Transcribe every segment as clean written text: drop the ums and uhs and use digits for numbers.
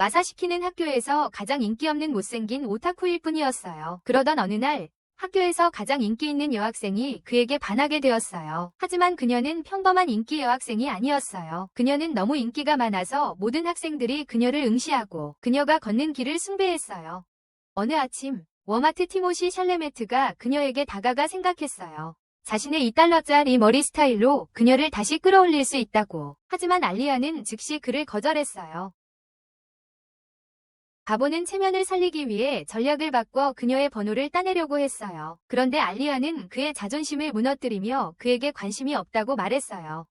마사시키는 학교에서 가장 인기 없는 못생긴 오타쿠일 뿐이었어요. 그러던 어느 날 학교에서 가장 인기 있는 여학생이 그에게 반하게 되었어요. 하지만 그녀는 평범한 인기 여학생이 아니었어요. 그녀는 너무 인기가 많아서 모든 학생들이 그녀를 응시하고 그녀가 걷는 길을 숭배했어요. 어느 아침 워마트 티모시 샬레메트가 그녀에게 다가가 생각했어요. 자신의 2달러짜리 머리 스타일로 그녀를 다시 끌어올릴 수 있다고. 하지만 알리아는 즉시 그를 거절했어요. 바보는 체면을 살리기 위해 전략을 바꿔 그녀의 번호를 따내려고 했어요. 그런데 알리아는 그의 자존심을 무너뜨리며 그에게 관심이 없다고 말했어요.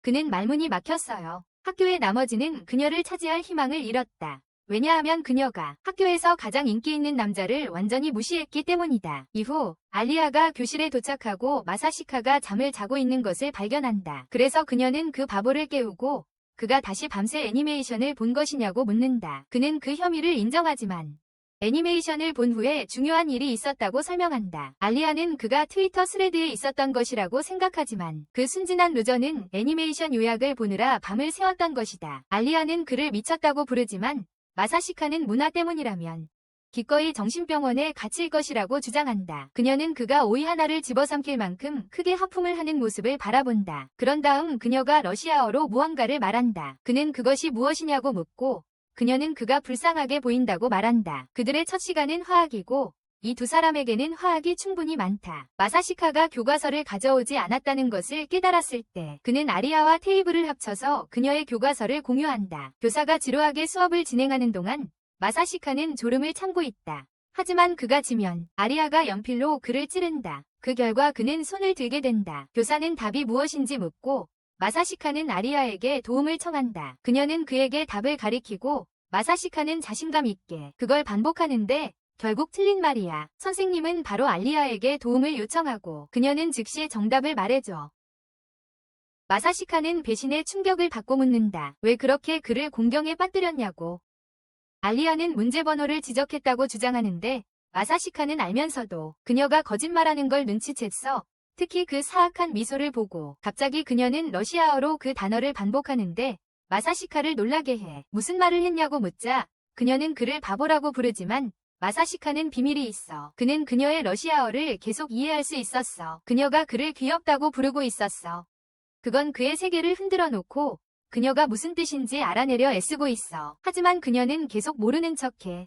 그는 말문이 막혔어요. 학교의 나머지는 그녀를 차지할 희망을 잃었다. 왜냐하면 그녀가 학교에서 가장 인기 있는 남자를 완전히 무시했기 때문이다. 이후 알리아가 교실에 도착하고 마사시카가 잠을 자고 있는 것을 발견한다. 그래서 그녀는 그 바보를 깨우고 그가 다시 밤새 애니메이션을 본 것이냐고 묻는다. 그는 그 혐의를 인정하지만 애니메이션을 본 후에 중요한 일이 있었다고 설명한다. 알리아는 그가 트위터 스레드에 있었던 것이라고 생각하지만 그 순진한 루저는 애니메이션 요약을 보느라 밤을 새웠던 것이다. 알리아는 그를 미쳤다고 부르지만 마사시카는 문화 때문이라면 기꺼이 정신병원에 갇힐 것이라고 주장한다. 그녀는 그가 오이 하나를 집어삼킬 만큼 크게 하품을 하는 모습을 바라본다. 그런 다음 그녀가 러시아어로 무언가를 말한다. 그는 그것이 무엇이냐고 묻고 그녀는 그가 불쌍하게 보인다고 말한다. 그들의 첫 시간은 화학이고 이 두 사람에게는 화학이 충분히 많다. 마사시카가 교과서를 가져오지 않았다는 것을 깨달았을 때 그는 아리아와 테이블을 합쳐서 그녀의 교과서를 공유한다. 교사가 지루하게 수업을 진행하는 동안 마사시카는 졸음을 참고 있다. 하지만 그가 지면 아리아가 연필로 그를 찌른다. 그 결과 그는 손을 들게 된다. 교사는 답이 무엇인지 묻고 마사시카는 아리아에게 도움을 청한다. 그녀는 그에게 답을 가리키고 마사시카는 자신감 있게 그걸 반복하는데 결국 틀린 말이야. 선생님은 바로 알리아에게 도움을 요청하고 그녀는 즉시 정답을 말해줘. 마사시카는 배신의 충격을 받고 묻는다. 왜 그렇게 그를 공경에 빠뜨렸냐고. 알리아는 문제 번호를 지적했다고 주장하는데 마사시카는 알면서도 그녀가 거짓말하는 걸 눈치챘어. 특히 그 사악한 미소를 보고 갑자기 그녀는 러시아어로 그 단어를 반복하는데 마사시카를 놀라게 해. 무슨 말을 했냐고 묻자 그녀는 그를 바보라고 부르지만 마사시카는 비밀이 있어. 그는 그녀의 러시아어를 계속 이해할 수 있었어. 그녀가 그를 귀엽다고 부르고 있었어. 그건 그의 세계를 흔들어 놓고 그녀가 무슨 뜻인지 알아내려 애쓰고 있어. 하지만 그녀는 계속 모르는 척해.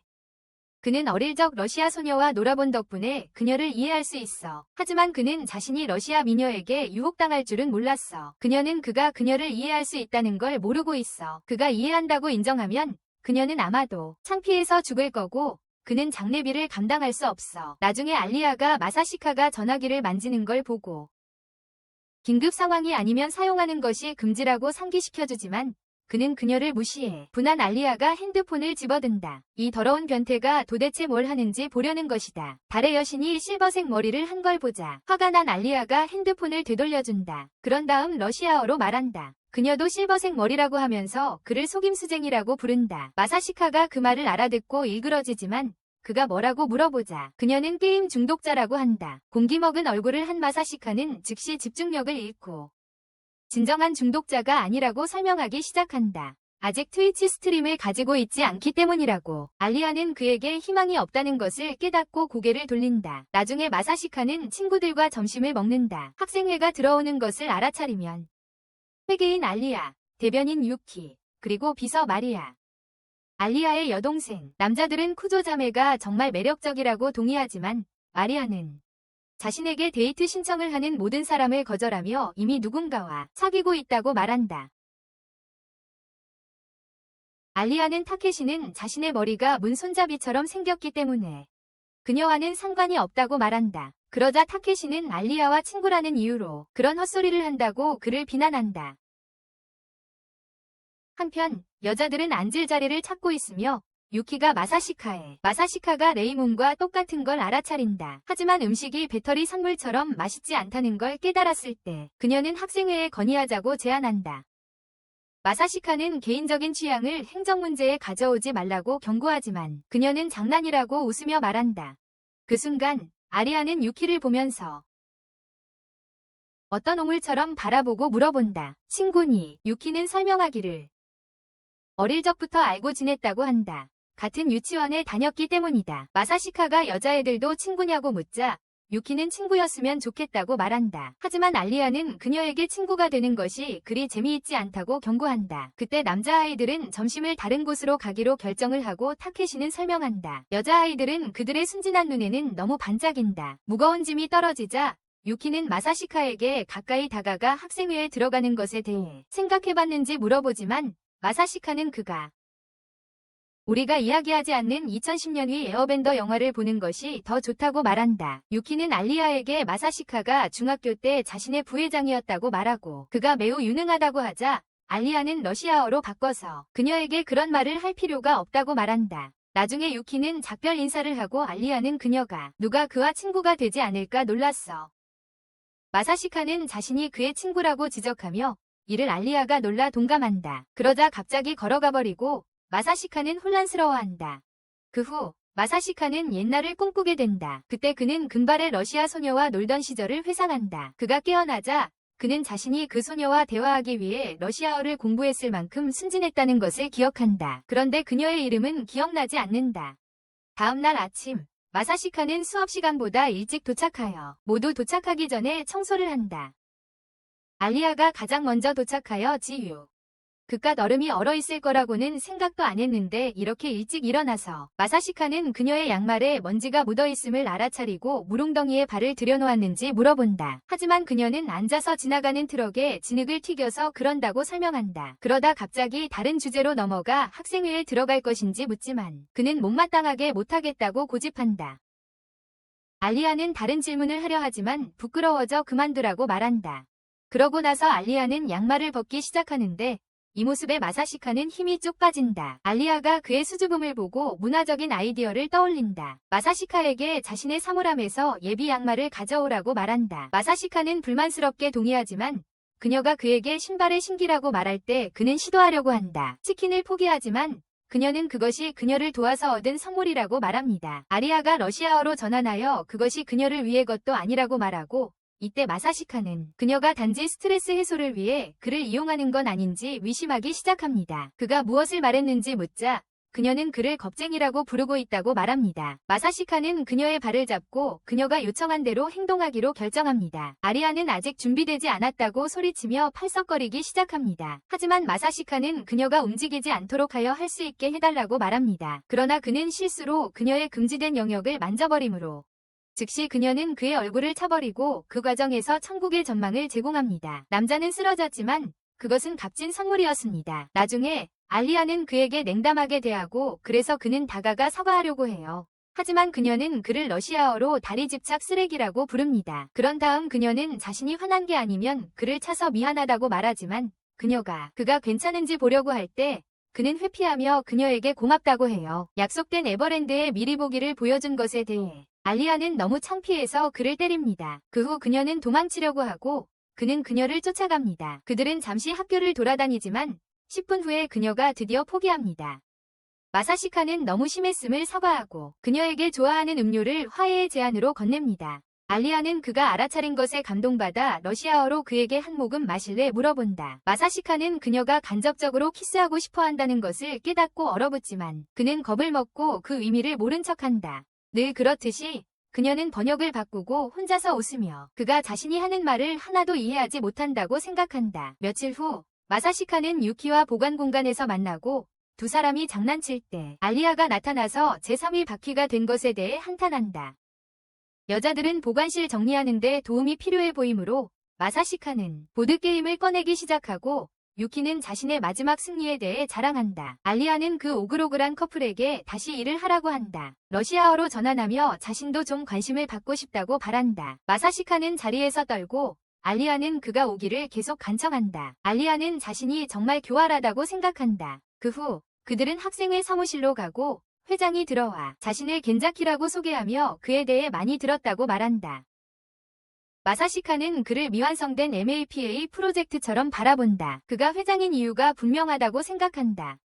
그는 어릴 적 러시아 소녀와 놀아본 덕분에 그녀를 이해할 수 있어. 하지만 그는 자신이 러시아 미녀에게 유혹당할 줄은 몰랐어. 그녀는 그가 그녀를 이해할 수 있다는 걸 모르고 있어. 그가 이해한다고 인정하면 그녀는 아마도 창피해서 죽을 거고 그는 장례비를 감당할 수 없어. 나중에 알리아가 마사시카가 전화기를 만지는 걸 보고 긴급 상황이 아니면 사용하는 것이 금지라고 상기시켜주지만 그는 그녀를 무시해. 분한 알리아가 핸드폰을 집어든다. 이 더러운 변태가 도대체 뭘 하는지 보려는 것이다. 달의 여신이 실버색 머리를 한 걸 보자 화가 난 알리아가 핸드폰을 되돌려준다. 그런 다음 러시아어로 말한다. 그녀도 실버색 머리라고 하면서 그를 속임수쟁이라고 부른다. 마사시카가 그 말을 알아듣고 일그러지지만 그가 뭐라고 물어보자 그녀는 게임 중독자라고 한다. 공기 먹은 얼굴을 한 마사시카는 즉시 집중력을 잃고 진정한 중독자가 아니라고 설명하기 시작한다. 아직 트위치 스트림을 가지고 있지 않기 때문이라고. 알리아는 그에게 희망이 없다는 것을 깨닫고 고개를 돌린다. 나중에 마사시카는 친구들과 점심을 먹는다. 학생회가 들어오는 것을 알아차리면 회계인 알리아, 대변인 유키, 그리고 비서 마리아. 알리아의 여동생, 남자들은 쿠조 자매가 정말 매력적이라고 동의하지만 마리아는 자신에게 데이트 신청을 하는 모든 사람을 거절하며 이미 누군가와 사귀고 있다고 말한다. 알리아는 타케시는 자신의 머리가 문 손잡이처럼 생겼기 때문에 그녀와는 상관이 없다고 말한다. 그러자 타케시는 알리아와 친구라는 이유로 그런 헛소리를 한다고 그를 비난한다. 한편 여자들은 앉을 자리를 찾고 있으며 유키가 마사시카가 레이몬과 똑같은 걸 알아차린다. 하지만 음식이 배터리 선물처럼 맛있지 않다는 걸 깨달았을 때 그녀는 학생회에 건의하자고 제안한다. 마사시카는 개인적인 취향을 행정 문제에 가져오지 말라고 경고하지만 그녀는 장난이라고 웃으며 말한다. 그 순간 아리아는 유키를 보면서 어떤 오물처럼 바라보고 물어본다. 친구니? 유키는 설명하기를 어릴 적부터 알고 지냈다고 한다. 같은 유치원에 다녔기 때문이다. 마사시카가 여자애들도 친구냐고 묻자 유키는 친구였으면 좋겠다고 말한다. 하지만 알리아는 그녀에게 친구가 되는 것이 그리 재미있지 않다고 경고한다. 그때 남자아이들은 점심을 다른 곳으로 가기로 결정을 하고 타케시는 설명한다. 여자아이들은 그들의 순진한 눈에는 너무 반짝인다. 무거운 짐이 떨어지자 유키는 마사시카에게 가까이 다가가 학생회에 들어가는 것에 대해 생각해봤는지 물어보지만 마사시카는 그가 우리가 이야기하지 않는 2010년의 에어밴더 영화를 보는 것이 더 좋다고 말한다. 유키는 알리아에게 마사시카가 중학교 때 자신의 부회장이었다고 말하고 그가 매우 유능하다고 하자 알리아는 러시아어로 바꿔서 그녀에게 그런 말을 할 필요가 없다고 말한다. 나중에 유키는 작별 인사를 하고 알리아는 그녀가 누가 그와 친구가 되지 않을까 놀랐어. 마사시카는 자신이 그의 친구라고 지적하며 이를 알리아가 놀라 동감한다. 그러자 갑자기 걸어가 버리고 마사시카는 혼란스러워한다. 그 후 마사시카는 옛날을 꿈꾸게 된다. 그때 그는 금발의 러시아 소녀와 놀던 시절을 회상한다. 그가 깨어나자 그는 자신이 그 소녀와 대화하기 위해 러시아어를 공부했을 만큼 순진했다는 것을 기억한다. 그런데 그녀의 이름은 기억나지 않는다. 다음 날 아침 마사시카는 수업 시간보다 일찍 도착하여 모두 도착하기 전에 청소를 한다. 알리아가 가장 먼저 도착하여 지유. 그깟 얼음이 얼어있을 거라고는 생각도 안 했는데 이렇게 일찍 일어나서 마사시카는 그녀의 양말에 먼지가 묻어있음을 알아차리고 물웅덩이에 발을 들여놓았는지 물어본다. 하지만 그녀는 앉아서 지나가는 트럭에 진흙을 튀겨서 그런다고 설명한다. 그러다 갑자기 다른 주제로 넘어가 학생회에 들어갈 것인지 묻지만 그는 못마땅하게 못하겠다고 고집한다. 알리아는 다른 질문을 하려 하지만 부끄러워져 그만두라고 말한다. 그러고 나서 알리아는 양말을 벗기 시작하는데 이 모습에 마사시카는 힘이 쭉 빠진다. 알리아가 그의 수줍음을 보고 문화적인 아이디어를 떠올린다. 마사시카에게 자신의 사물함에서 예비 양말을 가져오라고 말한다. 마사시카는 불만스럽게 동의하지만 그녀가 그에게 신발의 신기라고 말할 때 그는 시도하려고 한다. 치킨을 포기하지만 그녀는 그것이 그녀를 도와서 얻은 선물이라고 말합니다. 알리아가 러시아어로 전환하여 그것이 그녀를 위해 것도 아니라고 말하고 이때 마사시카는 그녀가 단지 스트레스 해소를 위해 그를 이용하는 건 아닌지 의심하기 시작합니다. 그가 무엇을 말했는지 묻자 그녀는 그를 겁쟁이라고 부르고 있다고 말합니다. 마사시카는 그녀의 발을 잡고 그녀가 요청한 대로 행동하기로 결정합니다. 아리아는 아직 준비되지 않았다고 소리치며 팔썩거리기 시작합니다. 하지만 마사시카는 그녀가 움직이지 않도록 하여 할 수 있게 해달라고 말합니다. 그러나 그는 실수로 그녀의 금지된 영역을 만져버리므로 즉시 그녀는 그의 얼굴을 쳐버리고 그 과정에서 천국의 전망을 제공합니다. 남자는 쓰러졌지만 그것은 값진 선물이었습니다. 나중에 알리아는 그에게 냉담하게 대하고 그래서 그는 다가가 사과하려고 해요. 하지만 그녀는 그를 러시아어로 다리 집착 쓰레기라고 부릅니다. 그런 다음 그녀는 자신이 화난 게 아니면 그를 차서 미안하다고 말하지만 그가 괜찮은지 보려고 할 때 그는 회피하며 그녀에게 고맙다고 해요. 약속된 에버랜드의 미리 보기를 보여준 것에 대해 알리아는 너무 창피해서 그를 때립니다. 그 후 그녀는 도망치려고 하고 그는 그녀를 쫓아갑니다. 그들은 잠시 학교를 돌아다니지만 10분 후에 그녀가 드디어 포기합니다. 마사시카는 너무 심했음을 사과하고 그녀에게 좋아하는 음료를 화해의 제안으로 건넵니다. 알리아는 그가 알아차린 것에 감동받아 러시아어로 그에게 한 모금 마실래 물어본다. 마사시카는 그녀가 간접적으로 키스하고 싶어 한다는 것을 깨닫고 얼어붙지만 그는 겁을 먹고 그 의미를 모른 척한다. 늘 그렇듯이 그녀는 번역을 바꾸고 혼자서 웃으며 그가 자신이 하는 말을 하나도 이해하지 못한다고 생각한다. 며칠 후 마사시카는 유키와 보관 공간에서 만나고 두 사람이 장난칠 때 알리아가 나타나서 제3의 바퀴가 된 것에 대해 한탄한다. 여자들은 보관실 정리하는데 도움이 필요해 보이므로 마사시카는 보드게임을 꺼내기 시작하고 유키는 자신의 마지막 승리에 대해 자랑한다. 알리아는 그 오글오글한 커플에게 다시 일을 하라고 한다. 러시아어로 전환하며 자신도 좀 관심을 받고 싶다고 바란다. 마사시카는 자리에서 떨고 알리아는 그가 오기를 계속 간청한다. 알리아는 자신이 정말 교활하다고 생각한다. 그 후 그들은 학생회 사무실로 가고 회장이 들어와 자신을 겐자키라고 소개하며 그에 대해 많이 들었다고 말한다. 마사시카는 그를 미완성된 MAPA 프로젝트처럼 바라본다. 그가 회장인 이유가 분명하다고 생각한다.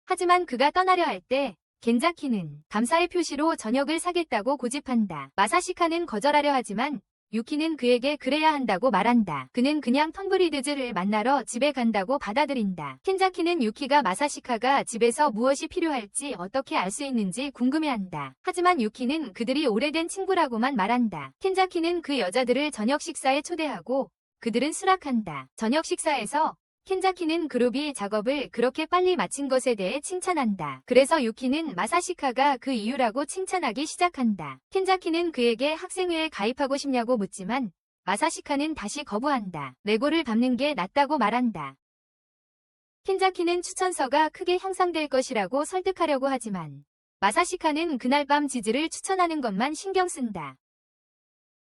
하지만 그가 떠나려 할 때 겐자키는 감사의 표시로 저녁을 사겠다고 고집한다. 마사시카는 거절하려 하지만 유키는 그에게 그래야 한다고 말한다. 그는 그냥 턴브리드즈를 만나러 집에 간다고 받아들인다. 켄자키는 유키가 마사시카가 집에서 무엇이 필요할지 어떻게 알 수 있는지 궁금해한다. 하지만 유키는 그들이 오래된 친구라고만 말한다. 켄자키는 그 여자들을 저녁 식사에 초대하고 그들은 수락한다. 저녁 식사에서 켄자키는 그룹이 작업을 그렇게 빨리 마친 것에 대해 칭찬한다. 그래서 유키는 마사시카가 그 이유라고 칭찬하기 시작한다. 켄자키는 그에게 학생회에 가입하고 싶냐고 묻지만 마사시카는 다시 거부한다. 레고를 밟는 게 낫다고 말한다. 켄자키는 추천서가 크게 향상될 것이라고 설득하려고 하지만 마사시카는 그날 밤 지즈를 추천하는 것만 신경 쓴다.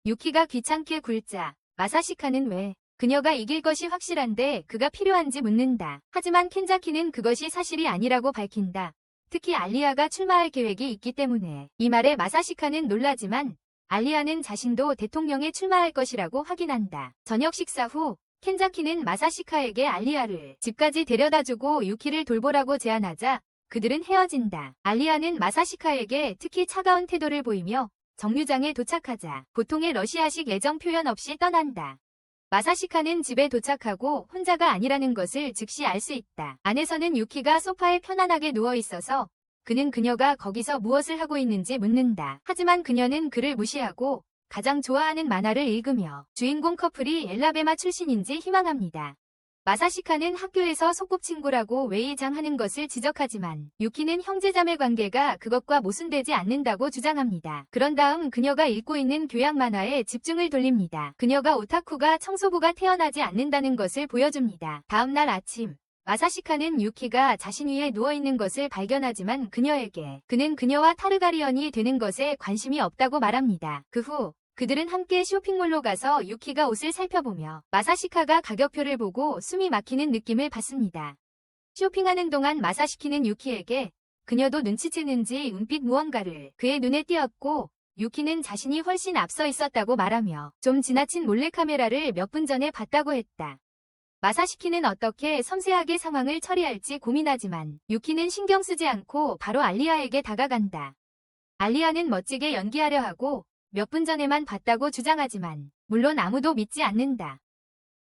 유키가 귀찮게 굴자 마사시카는 왜 그녀가 이길 것이 확실한데 그가 필요한지 묻는다. 하지만 켄자키는 그것이 사실이 아니라고 밝힌다. 특히 알리아가 출마할 계획이 있기 때문에. 이 말에 마사시카는 놀라지만 알리아는 자신도 대통령에 출마할 것이라고 확인한다. 저녁 식사 후 켄자키는 마사시카에게 알리아를 집까지 데려다주고 유키를 돌보라고 제안하자 그들은 헤어진다. 알리아는 마사시카에게 특히 차가운 태도를 보이며 정류장에 도착하자 보통의 러시아식 애정 표현 없이 떠난다. 마사시카는 집에 도착하고 혼자가 아니라는 것을 즉시 알 수 있다. 안에서는 유키가 소파에 편안하게 누워 있어서 그는 그녀가 거기서 무엇을 하고 있는지 묻는다. 하지만 그녀는 그를 무시하고 가장 좋아하는 만화를 읽으며 주인공 커플이 엘라베마 출신인지 희망합니다. 마사시카는 학교에서 소꿉친구라고 외이장하는 것을 지적하지만 유키는 형제자매 관계가 그것과 모순되지 않는다고 주장합니다. 그런 다음 그녀가 읽고 있는 교양 만화에 집중을 돌립니다. 그녀가 오타쿠가 청소부가 태어나지 않는다는 것을 보여줍니다. 다음 날 아침 마사시카는 유키가 자신 위에 누워있는 것을 발견하지만 그는 그녀와 타르가리언이 되는 것에 관심이 없다고 말합니다. 그 후 그들은 함께 쇼핑몰로 가서 유키가 옷을 살펴보며 마사시카가 가격표를 보고 숨이 막히는 느낌을 받습니다. 쇼핑하는 동안 마사시키는 유키에게 그녀도 눈치채는지 은빛 무언가를 그의 눈에 띄었고 유키는 자신이 훨씬 앞서 있었다고 말하며 좀 지나친 몰래카메라를 몇 분 전에 봤다고 했다. 마사시키는 어떻게 섬세하게 상황을 처리할지 고민하지만 유키는 신경 쓰지 않고 바로 알리아에게 다가간다. 알리아는 멋지게 연기하려 하고 몇 분 전에만 봤다고 주장하지만 물론 아무도 믿지 않는다.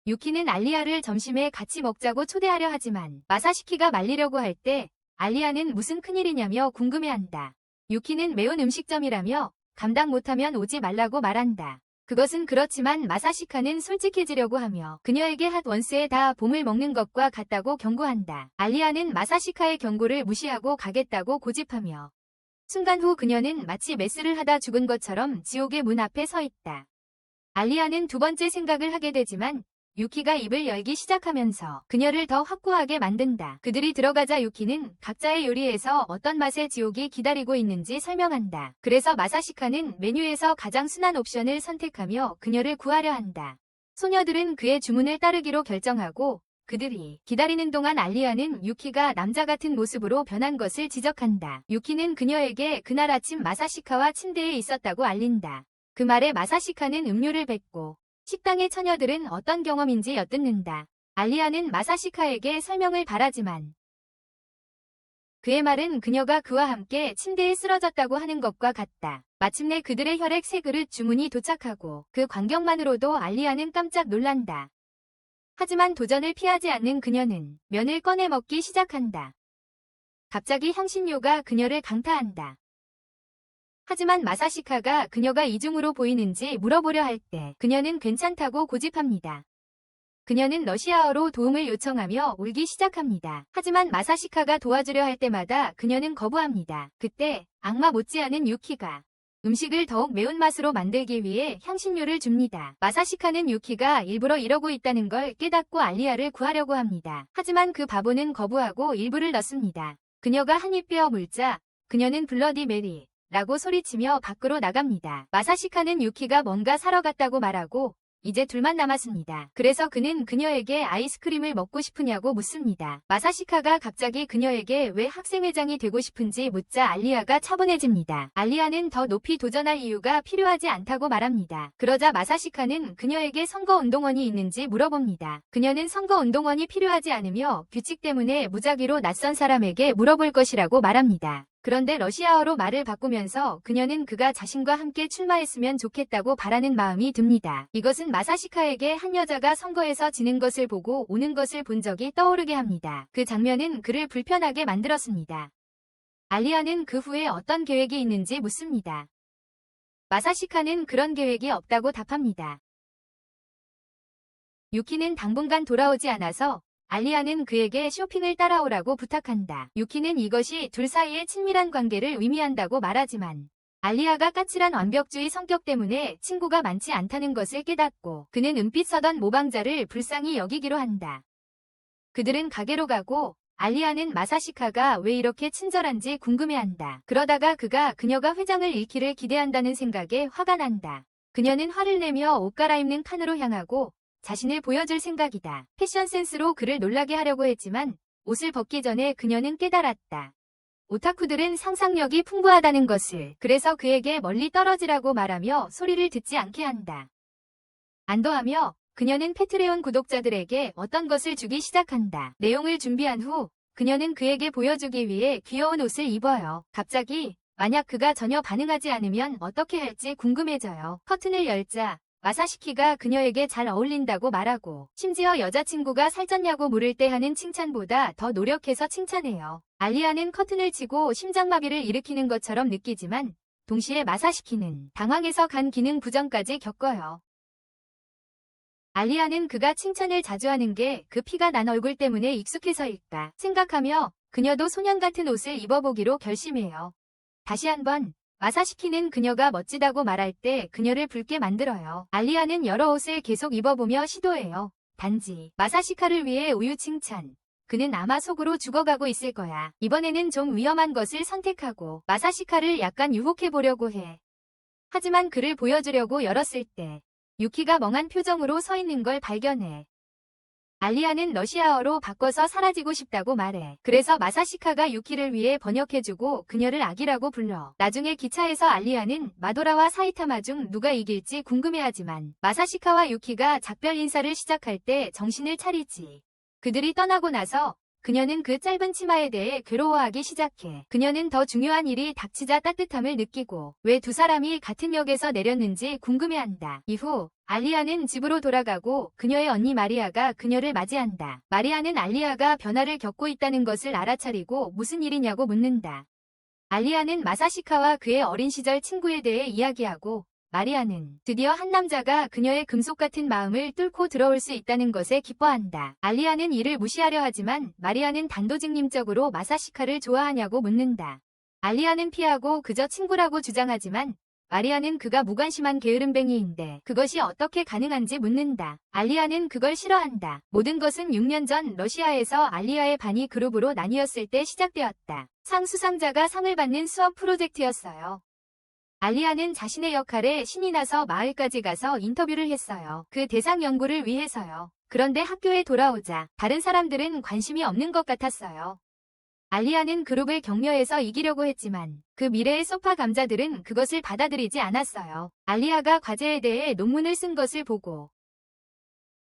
유키는 알리아를 점심에 같이 먹자고 초대하려 하지만 마사시키가 말리려고 할 때 알리아는 무슨 큰일이냐며 궁금해한다. 유키는 매운 음식점이라며 감당 못하면 오지 말라고 말한다. 그것은 그렇지만 마사시카는 솔직해지려고 하며 그녀에게 핫 원스에 다 봄을 먹는 것과 같다고 경고한다. 알리아는 마사시카의 경고를 무시하고 가겠다고 고집하며 순간 후 그녀는 마치 메스를 하다 죽은 것처럼 지옥의 문 앞에 서 있다. 알리아는 두 번째 생각을 하게 되지만 유키가 입을 열기 시작하면서 그녀를 더 확고하게 만든다. 그들이 들어가자 유키는 각자의 요리에서 어떤 맛의 지옥이 기다리고 있는지 설명한다. 그래서 마사시카는 메뉴에서 가장 순한 옵션을 선택하며 그녀를 구하려 한다. 소녀들은 그의 주문을 따르기로 결정하고 그들이 기다리는 동안 알리아는 유키가 남자 같은 모습으로 변한 것을 지적한다. 유키는 그녀에게 그날 아침 마사시카와 침대에 있었다고 알린다. 그 말에 마사시카는 음료를 뱉고 식당의 처녀들은 어떤 경험인지 엿듣는다. 알리아는 마사시카에게 설명을 바라지만 그의 말은 그녀가 그와 함께 침대에 쓰러졌다고 하는 것과 같다. 마침내 그들의 혈액 3그릇 주문이 도착하고 그 광경만으로도 알리아는 깜짝 놀란다. 하지만 도전을 피하지 않는 그녀는 면을 꺼내 먹기 시작한다. 갑자기 향신료가 그녀를 강타한다. 하지만 마사시카가 그녀가 이중으로 보이는지 물어보려 할 때 그녀는 괜찮다고 고집합니다. 그녀는 러시아어로 도움을 요청하며 울기 시작합니다. 하지만 마사시카가 도와주려 할 때마다 그녀는 거부합니다. 그때 악마 못지않은 유키가 음식을 더욱 매운맛으로 만들기 위해 향신료를 줍니다. 마사시카는 유키가 일부러 이러고 있다는 걸 깨닫고 알리아를 구하려고 합니다. 하지만 그 바보는 거부하고 일부를 넣습니다. 그녀가 한 입 빼어 물자 그녀는 블러디 메리 라고 소리치며 밖으로 나갑니다. 마사시카는 유키가 뭔가 사러 갔다고 말하고 이제 둘만 남았습니다. 그래서 그는 그녀에게 아이스크림을 먹고 싶으냐고 묻습니다. 마사시카가 갑자기 그녀에게 왜 학생회장이 되고 싶은지 묻자 알리아가 차분해집니다. 알리아는 더 높이 도전할 이유가 필요하지 않다고 말합니다. 그러자 마사시카는 그녀에게 선거운동원이 있는지 물어봅니다. 그녀는 선거운동원이 필요하지 않으며 규칙 때문에 무작위로 낯선 사람에게 물어볼 것이라고 말합니다. 그런데 러시아어로 말을 바꾸면서 그녀는 그가 자신과 함께 출마했으면 좋겠다고 바라는 마음이 듭니다. 이것은 마사시카에게 한 여자가 선거에서 지는 것을 보고 오는 것을 본 적이 떠오르게 합니다. 그 장면은 그를 불편하게 만들었습니다. 알리아는 그 후에 어떤 계획이 있는지 묻습니다. 마사시카는 그런 계획이 없다고 답합니다. 유키는 당분간 돌아오지 않아서 알리아는 그에게 쇼핑을 따라오라고 부탁한다. 유키는 이것이 둘 사이의 친밀한 관계를 의미한다고 말하지만 알리아가 까칠한 완벽주의 성격 때문에 친구가 많지 않다는 것을 깨닫고 그는 은빛 서던 모방자를 불쌍히 여기기로 한다. 그들은 가게로 가고 알리아는 마사시카가 왜 이렇게 친절한지 궁금해한다. 그러다가 그가 그녀가 회장을 잃기를 기대한다는 생각에 화가 난다. 그녀는 화를 내며 옷 갈아입는 칸으로 향하고 자신을 보여줄 생각이다. 패션 센스로 그를 놀라게 하려고 했지만 옷을 벗기 전에 그녀는 깨달았다. 오타쿠들은 상상력이 풍부하다는 것을. 그래서 그에게 멀리 떨어지라고 말하며 소리를 듣지 않게 한다. 안도하며 그녀는 페트레온 구독자들에게 어떤 것을 주기 시작한다. 내용을 준비한 후 그녀는 그에게 보여주기 위해 귀여운 옷을 입어요. 갑자기 만약 그가 전혀 반응하지 않으면 어떻게 할지 궁금해져요. 커튼을 열자 마사시키가 그녀에게 잘 어울린다고 말하고 심지어 여자친구가 살쪘냐고 물을 때 하는 칭찬보다 더 노력해서 칭찬해요. 알리아는 커튼을 치고 심장마비를 일으키는 것처럼 느끼지만 동시에 마사시키는 당황해서 간 기능 부정까지 겪어요. 알리아는 그가 칭찬을 자주 하는 게 그 피가 난 얼굴 때문에 익숙해서일까 생각하며 그녀도 소년 같은 옷을 입어보기로 결심해요. 다시 한번 마사시키는 그녀가 멋지다고 말할 때 그녀를 붉게 만들어요. 알리아는 여러 옷을 계속 입어보며 시도해요. 단지 마사시카를 위해 우유 칭찬. 그는 아마 속으로 죽어가고 있을 거야. 이번에는 좀 위험한 것을 선택하고 마사시카를 약간 유혹해보려고 해. 하지만 그를 보여주려고 열었을 때 유키가 멍한 표정으로 서 있는 걸 발견해. 알리아는 러시아어로 바꿔서 사라지고 싶다고 말해. 그래서 마사시카가 유키를 위해 번역해주고 그녀를 아기라고 불러. 나중에 기차에서 알리아는 마도라와 사이타마 중 누가 이길지 궁금해하지만 마사시카와 유키가 작별 인사를 시작할 때 정신을 차리지. 그들이 떠나고 나서 그녀는 그 짧은 치마에 대해 괴로워하기 시작해. 그녀는 더 중요한 일이 닥치자 따뜻함을 느끼고 왜 두 사람이 같은 역에서 내렸는지 궁금해한다. 이후 알리아는 집으로 돌아가고 그녀의 언니 마리아가 그녀를 맞이한다. 마리아는 알리아가 변화를 겪고 있다는 것을 알아차리고 무슨 일이냐고 묻는다. 알리아는 마사시카와 그의 어린 시절 친구에 대해 이야기하고 마리아는 드디어 한 남자가 그녀의 금속 같은 마음을 뚫고 들어올 수 있다는 것에 기뻐한다. 알리아는 이를 무시하려 하지만 마리아는 단도직입적으로 마사시카를 좋아하냐고 묻는다. 알리아는 피하고 그저 친구라고 주장하지만 마리아는 그가 무관심한 게으름뱅이인데 그것이 어떻게 가능한지 묻는다. 알리아는 그걸 싫어한다. 모든 것은 6년 전 러시아에서 알리아의 반이 그룹으로 나뉘었을 때 시작되었다. 상 수상자가 상을 받는 수업 프로젝트였어요. 알리아는 자신의 역할에 신이 나서 마을까지 가서 인터뷰를 했어요. 그 대상 연구를 위해서요. 그런데 학교에 돌아오자 다른 사람들은 관심이 없는 것 같았어요. 알리아는 그룹을 격려해서 이기려고 했지만 그 미래의 소파 감자들은 그것을 받아들이지 않았어요. 알리아가 과제에 대해 논문을 쓴 것을 보고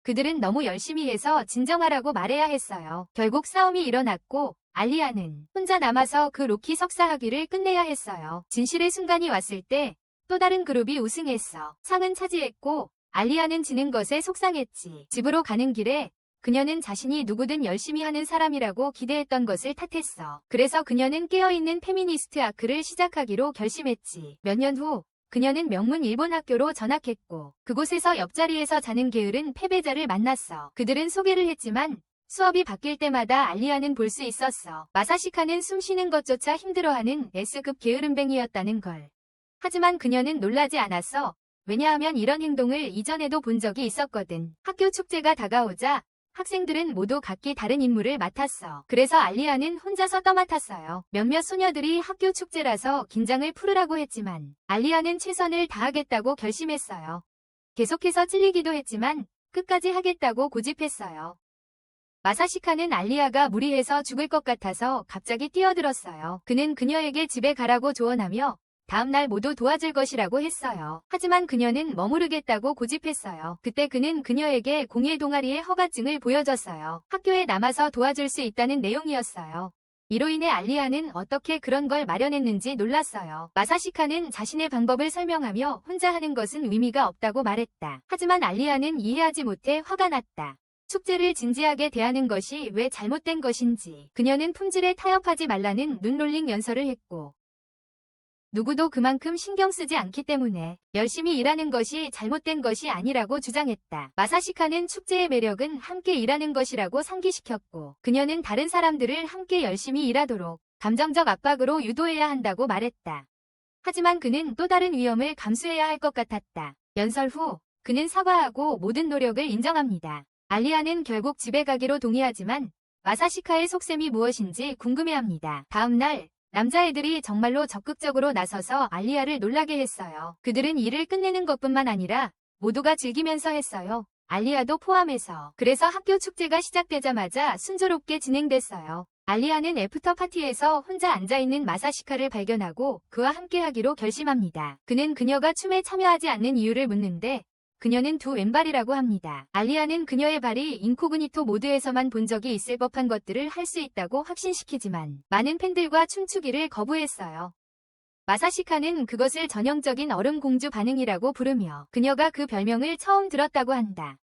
그들은 너무 열심히 해서 진정하라고 말해야 했어요. 결국 싸움이 일어났고 알리아는 혼자 남아서 그 로키 석사 학위를 끝내야 했어요. 진실의 순간이 왔을 때 또 다른 그룹이 우승했어. 상은 차지했고 알리아는 지는 것에 속상했지. 집으로 가는 길에 그녀는 자신이 누구든 열심히 하는 사람이라고 기대했던 것을 탓했어. 그래서 그녀는 깨어있는 페미니스트 아크를 시작하기로 결심했지. 몇 년 후 그녀는 명문 일본 학교로 전학했고 그곳에서 옆자리에서 자는 게으른 패배자를 만났어. 그들은 소개를 했지만 수업이 바뀔 때마다 알리아는 볼 수 있었어. 마사시카는 숨쉬는 것조차 힘들어하는 S급 게으름뱅이였다는 걸. 하지만 그녀는 놀라지 않았어. 왜냐하면 이런 행동을 이전에도 본 적이 있었거든. 학교 축제가 다가오자 학생들은 모두 각기 다른 임무를 맡았어. 그래서 알리아는 혼자서 떠맡았어요. 몇몇 소녀들이 학교 축제라서 긴장을 풀으라고 했지만 알리아는 최선을 다하겠다고 결심했어요. 계속해서 찔리기도 했지만 끝까지 하겠다고 고집했어요. 마사시카는 알리아가 무리해서 죽을 것 같아서 갑자기 뛰어들었어요. 그는 그녀에게 집에 가라고 조언하며 다음날 모두 도와줄 것이라고 했어요. 하지만 그녀는 머무르겠다고 고집했어요. 그때 그는 그녀에게 공예 동아리의 허가증을 보여줬어요. 학교에 남아서 도와줄 수 있다는 내용이었어요. 이로 인해 알리아는 어떻게 그런 걸 마련했는지 놀랐어요. 마사시카는 자신의 방법을 설명하며 혼자 하는 것은 의미가 없다고 말했다. 하지만 알리아는 이해하지 못해 화가 났다. 축제를 진지하게 대하는 것이 왜 잘못된 것인지 그녀는 품질에 타협하지 말라는 눈롤링 연설을 했고 누구도 그만큼 신경 쓰지 않기 때문에 열심히 일하는 것이 잘못된 것이 아니라고 주장했다. 마사시카는 축제의 매력은 함께 일하는 것이라고 상기시켰고 그녀는 다른 사람들을 함께 열심히 일하도록 감정적 압박으로 유도해야 한다고 말했다. 하지만 그는 또 다른 위험을 감수해야 할 것 같았다. 연설 후 그는 사과하고 모든 노력을 인정합니다. 알리아는 결국 집에 가기로 동의하지만 마사시카의 속셈이 무엇인지 궁금해합니다. 다음 날 남자애들이 정말로 적극적으로 나서서 알리아를 놀라게 했어요. 그들은 일을 끝내는 것뿐만 아니라 모두가 즐기면서 했어요. 알리아도 포함해서. 그래서 학교 축제가 시작되자마자 순조롭게 진행됐어요. 알리아는 애프터 파티에서 혼자 앉아있는 마사시카를 발견하고 그와 함께하기로 결심합니다. 그는 그녀가 춤에 참여하지 않는 이유를 묻는데 그녀는 두 왼발이라고 합니다. 알리아는 그녀의 발이 인코그니토 모드에서만 본 적이 있을 법한 것들을 할 수 있다고 확신시키지만 많은 팬들과 춤추기를 거부했어요. 마사시카는 그것을 전형적인 얼음공주 반응이라고 부르며 그녀가 그 별명을 처음 들었다고 한다.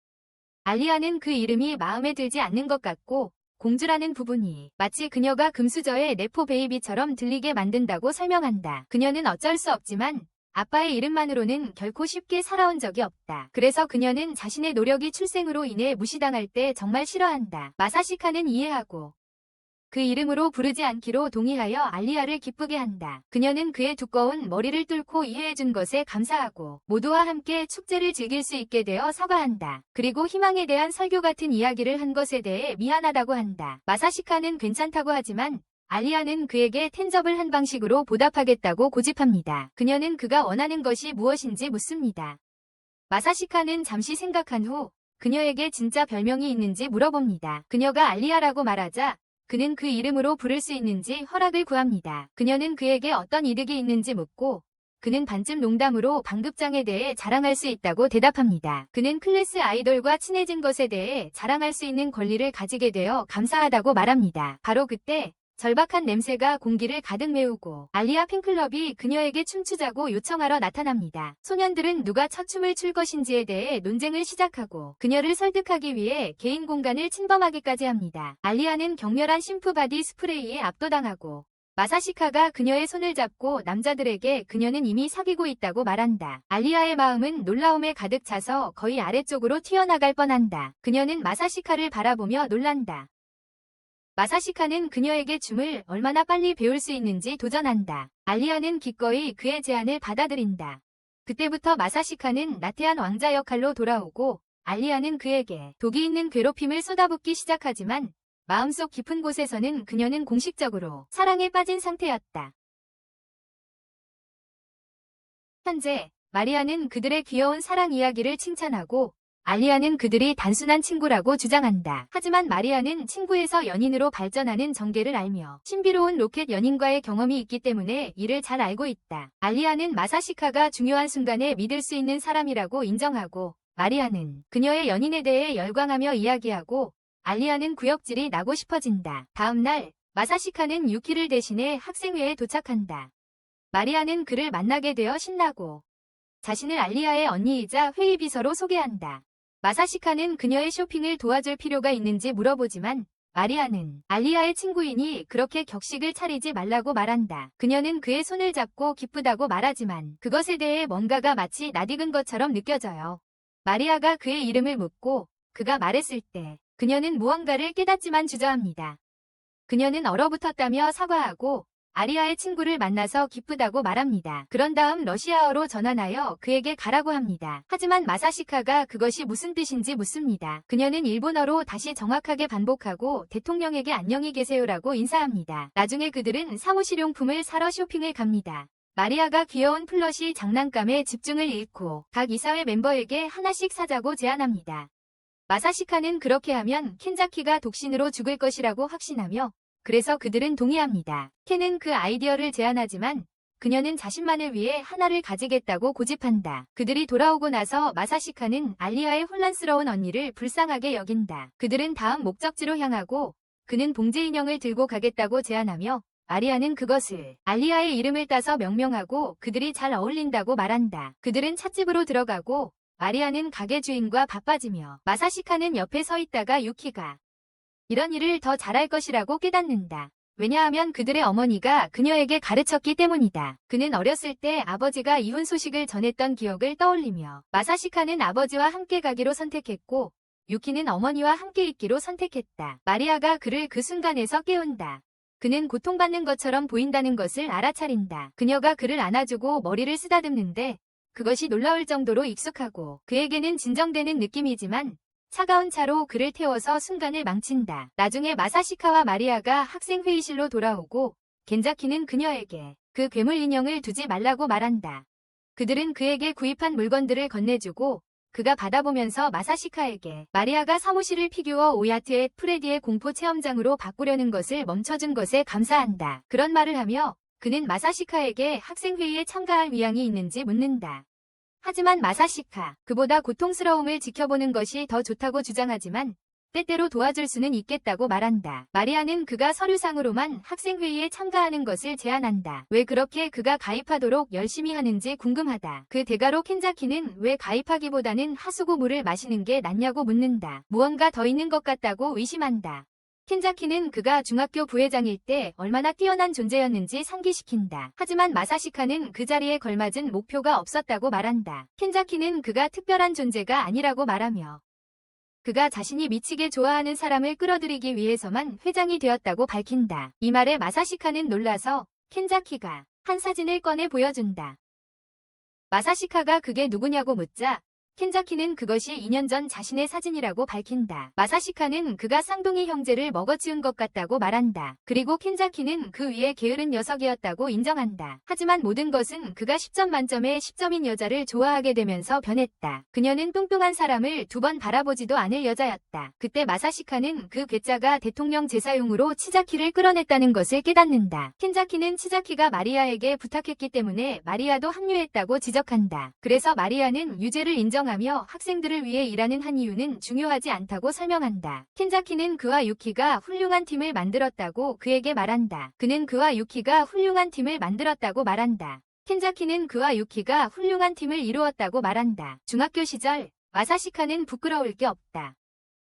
알리아는 그 이름이 마음에 들지 않는 것 같고 공주라는 부분이 마치 그녀가 금수저의 네포 베이비처럼 들리게 만든다고 설명한다. 그녀는 어쩔 수 없지만 아빠의 이름만으로는 결코 쉽게 살아온 적이 없다. 그래서 그녀는 자신의 노력이 출생으로 인해 무시당할 때 정말 싫어한다. 마사시카는 이해하고 그 이름으로 부르지 않기로 동의하여 알리아를 기쁘게 한다. 그녀는 그의 두꺼운 머리를 뚫고 이해해준 것에 감사하고 모두와 함께 축제를 즐길 수 있게 되어 사과한다. 그리고 희망에 대한 설교 같은 이야기를 한 것에 대해 미안하다고 한다. 마사시카는 괜찮다고 하지만 알리아는 그에게 텐접을 한 방식으로 보답하겠다고 고집합니다. 그녀는 그가 원하는 것이 무엇인지 묻습니다. 마사시카는 잠시 생각한 후 그녀에게 진짜 별명이 있는지 물어봅니다. 그녀가 알리아라고 말하자 그는 그 이름으로 부를 수 있는지 허락을 구합니다. 그녀는 그에게 어떤 이득이 있는지 묻고 그는 반쯤 농담으로 방급장에 대해 자랑할 수 있다고 대답합니다. 그는 클래스 아이돌과 친해진 것에 대해 자랑할 수 있는 권리를 가지게 되어 감사하다고 말합니다. 바로 그때 절박한 냄새가 공기를 가득 메우고 알리아 팬클럽이 그녀에게 춤추자고 요청하러 나타납니다. 소년들은 누가 첫 춤을 출 것인지에 대해 논쟁을 시작하고 그녀를 설득하기 위해 개인 공간을 침범하기까지 합니다. 알리아는 격렬한 심프 바디 스프레이에 압도당하고 마사시카가 그녀의 손을 잡고 남자들에게 그녀는 이미 사귀고 있다고 말한다. 알리아의 마음은 놀라움에 가득 차서 거의 아래쪽으로 튀어나갈 뻔한다. 그녀는 마사시카를 바라보며 놀란다. 마사시카는 그녀에게 춤을 얼마나 빨리 배울 수 있는지 도전한다. 알리아는 기꺼이 그의 제안을 받아들인다. 그때부터 마사시카는 나태한 왕자 역할로 돌아오고 알리아는 그에게 독이 있는 괴롭힘을 쏟아붓기 시작하지만 마음속 깊은 곳에서는 그녀는 공식적으로 사랑에 빠진 상태였다. 현재 마리아는 그들의 귀여운 사랑 이야기를 칭찬하고 알리아는 그들이 단순한 친구라고 주장한다. 하지만 마리아는 친구에서 연인으로 발전하는 전개를 알며 신비로운 로켓 연인과의 경험이 있기 때문에 이를 잘 알고 있다. 알리아는 마사시카가 중요한 순간에 믿을 수 있는 사람이라고 인정하고 마리아는 그녀의 연인에 대해 열광하며 이야기하고 알리아는 구역질이 나고 싶어진다. 다음 날 마사시카는 유키를 대신해 학생회에 도착한다. 마리아는 그를 만나게 되어 신나고 자신을 알리아의 언니이자 회의 비서로 소개한다. 마사시카는 그녀의 쇼핑을 도와줄 필요가 있는지 물어보지만 마리아는 알리아의 친구이니 그렇게 격식을 차리지 말라고 말한다. 그녀는 그의 손을 잡고 기쁘다고 말하지만 그것에 대해 뭔가가 마치 낯익은 것처럼 느껴져요. 마리아가 그의 이름을 묻고 그가 말했을 때 그녀는 무언가를 깨닫지만 주저합니다. 그녀는 얼어붙었다며 사과하고 아리아의 친구를 만나서 기쁘다고 말합니다. 그런 다음 러시아어로 전환하여 그에게 가라고 합니다. 하지만 마사시카가 그것이 무슨 뜻인지 묻습니다. 그녀는 일본어로 다시 정확하게 반복하고 대통령에게 안녕히 계세요라고 인사합니다. 나중에 그들은 사무실용품을 사러 쇼핑을 갑니다. 마리아가 귀여운 플러시 장난감에 집중을 잃고 각 이사회 멤버에게 하나씩 사자고 제안합니다. 마사시카는 그렇게 하면 켄자키가 독신으로 죽을 것이라고 확신하며 그래서 그들은 동의합니다. 켄은 그 아이디어를 제안하지만 그녀는 자신만을 위해 하나를 가지겠다고 고집한다. 그들이 돌아오고 나서 마사시카는 알리아의 혼란스러운 언니를 불쌍하게 여긴다. 그들은 다음 목적지로 향하고 그는 봉제 인형을 들고 가겠다고 제안하며 마리아는 그것을 알리아의 이름을 따서 명명하고 그들이 잘 어울린다고 말한다. 그들은 찻집으로 들어가고 마리아는 가게 주인과 바빠지며 마사시카는 옆에 서 있다가 유키가 이런 일을 더 잘할 것이라고 깨닫는다. 왜냐하면 그들의 어머니가 그녀에게 가르쳤기 때문이다. 그는 어렸을 때 아버지가 이혼 소식을 전했던 기억을 떠올리며 마사시카는 아버지와 함께 가기로 선택했고 유키는 어머니와 함께 있기로 선택했다. 마리아가 그를 그 순간에서 깨운다. 그는 고통받는 것처럼 보인다는 것을 알아차린다. 그녀가 그를 안아주고 머리를 쓰다듬는데 그것이 놀라울 정도로 익숙하고 그에게는 진정되는 느낌이지만 차가운 차로 그를 태워서 순간을 망친다. 나중에 마사시카와 마리아가 학생 회의실로 돌아오고 겐자키는 그녀에게 그 괴물 인형을 두지 말라고 말한다. 그들은 그에게 구입한 물건들을 건네주고 그가 받아보면서 마사시카에게 마리아가 사무실을 피규어 오야트의 프레디의 공포 체험장으로 바꾸려는 것을 멈춰준 것에 감사한다. 그런 말을 하며 그는 마사시카에게 학생회의에 참가할 의향이 있는지 묻는다. 하지만 마사시카, 그보다 고통스러움을 지켜보는 것이 더 좋다고 주장하지만 때때로 도와줄 수는 있겠다고 말한다. 마리아는 그가 서류상으로만 학생회의에 참가하는 것을 제안한다. 왜 그렇게 그가 가입하도록 열심히 하는지 궁금하다. 그 대가로 켄자키는 왜 가입하기보다는 하수구 물을 마시는 게 낫냐고 묻는다. 무언가 더 있는 것 같다고 의심한다. 켄자키는 그가 중학교 부회장일 때 얼마나 뛰어난 존재였는지 상기시킨다. 하지만 마사시카는 그 자리에 걸맞은 목표가 없었다고 말한다. 켄자키는 그가 특별한 존재가 아니라고 말하며 그가 자신이 미치게 좋아하는 사람을 끌어들이기 위해서만 회장이 되었다고 밝힌다. 이 말에 마사시카는 놀라서 켄자키가 한 사진을 꺼내 보여준다. 마사시카가 그게 누구냐고 묻자 켄자키는 그것이 2년 전 자신의 사진이라고 밝힌다. 마사시카는 그가 쌍둥이 형제를 먹어치운 것 같다고 말한다. 그리고 켄자키는 그 위에 게으른 녀석이었다고 인정한다. 하지만 모든 것은 그가 10점 만점에 10점인 여자를 좋아하게 되면서 변했다. 그녀는 뚱뚱한 사람을 두 번 바라보지도 않을 여자였다. 그때 마사시카는 그 괴짜가 대통령 제사용으로 치자키를 끌어냈다는 것을 깨닫는다. 켄자키는 치자키가 마리아에게 부탁했기 때문에 마리아도 합류했다고 지적한다. 그래서 마리아는 유죄를 인정하며 학생들을 위해 일하는 한 이유는 중요하지 않다고 설명한다. 켄자키는 그와 유키가 훌륭한 팀을 만들었다고 그에게 말한다. 그는 그와 유키가 훌륭한 팀을 만들었다고 말한다. 켄자키는 그와 유키가 훌륭한 팀을 이루었다고 말한다. 중학교 시절 마사시카는 부끄러울 게 없다.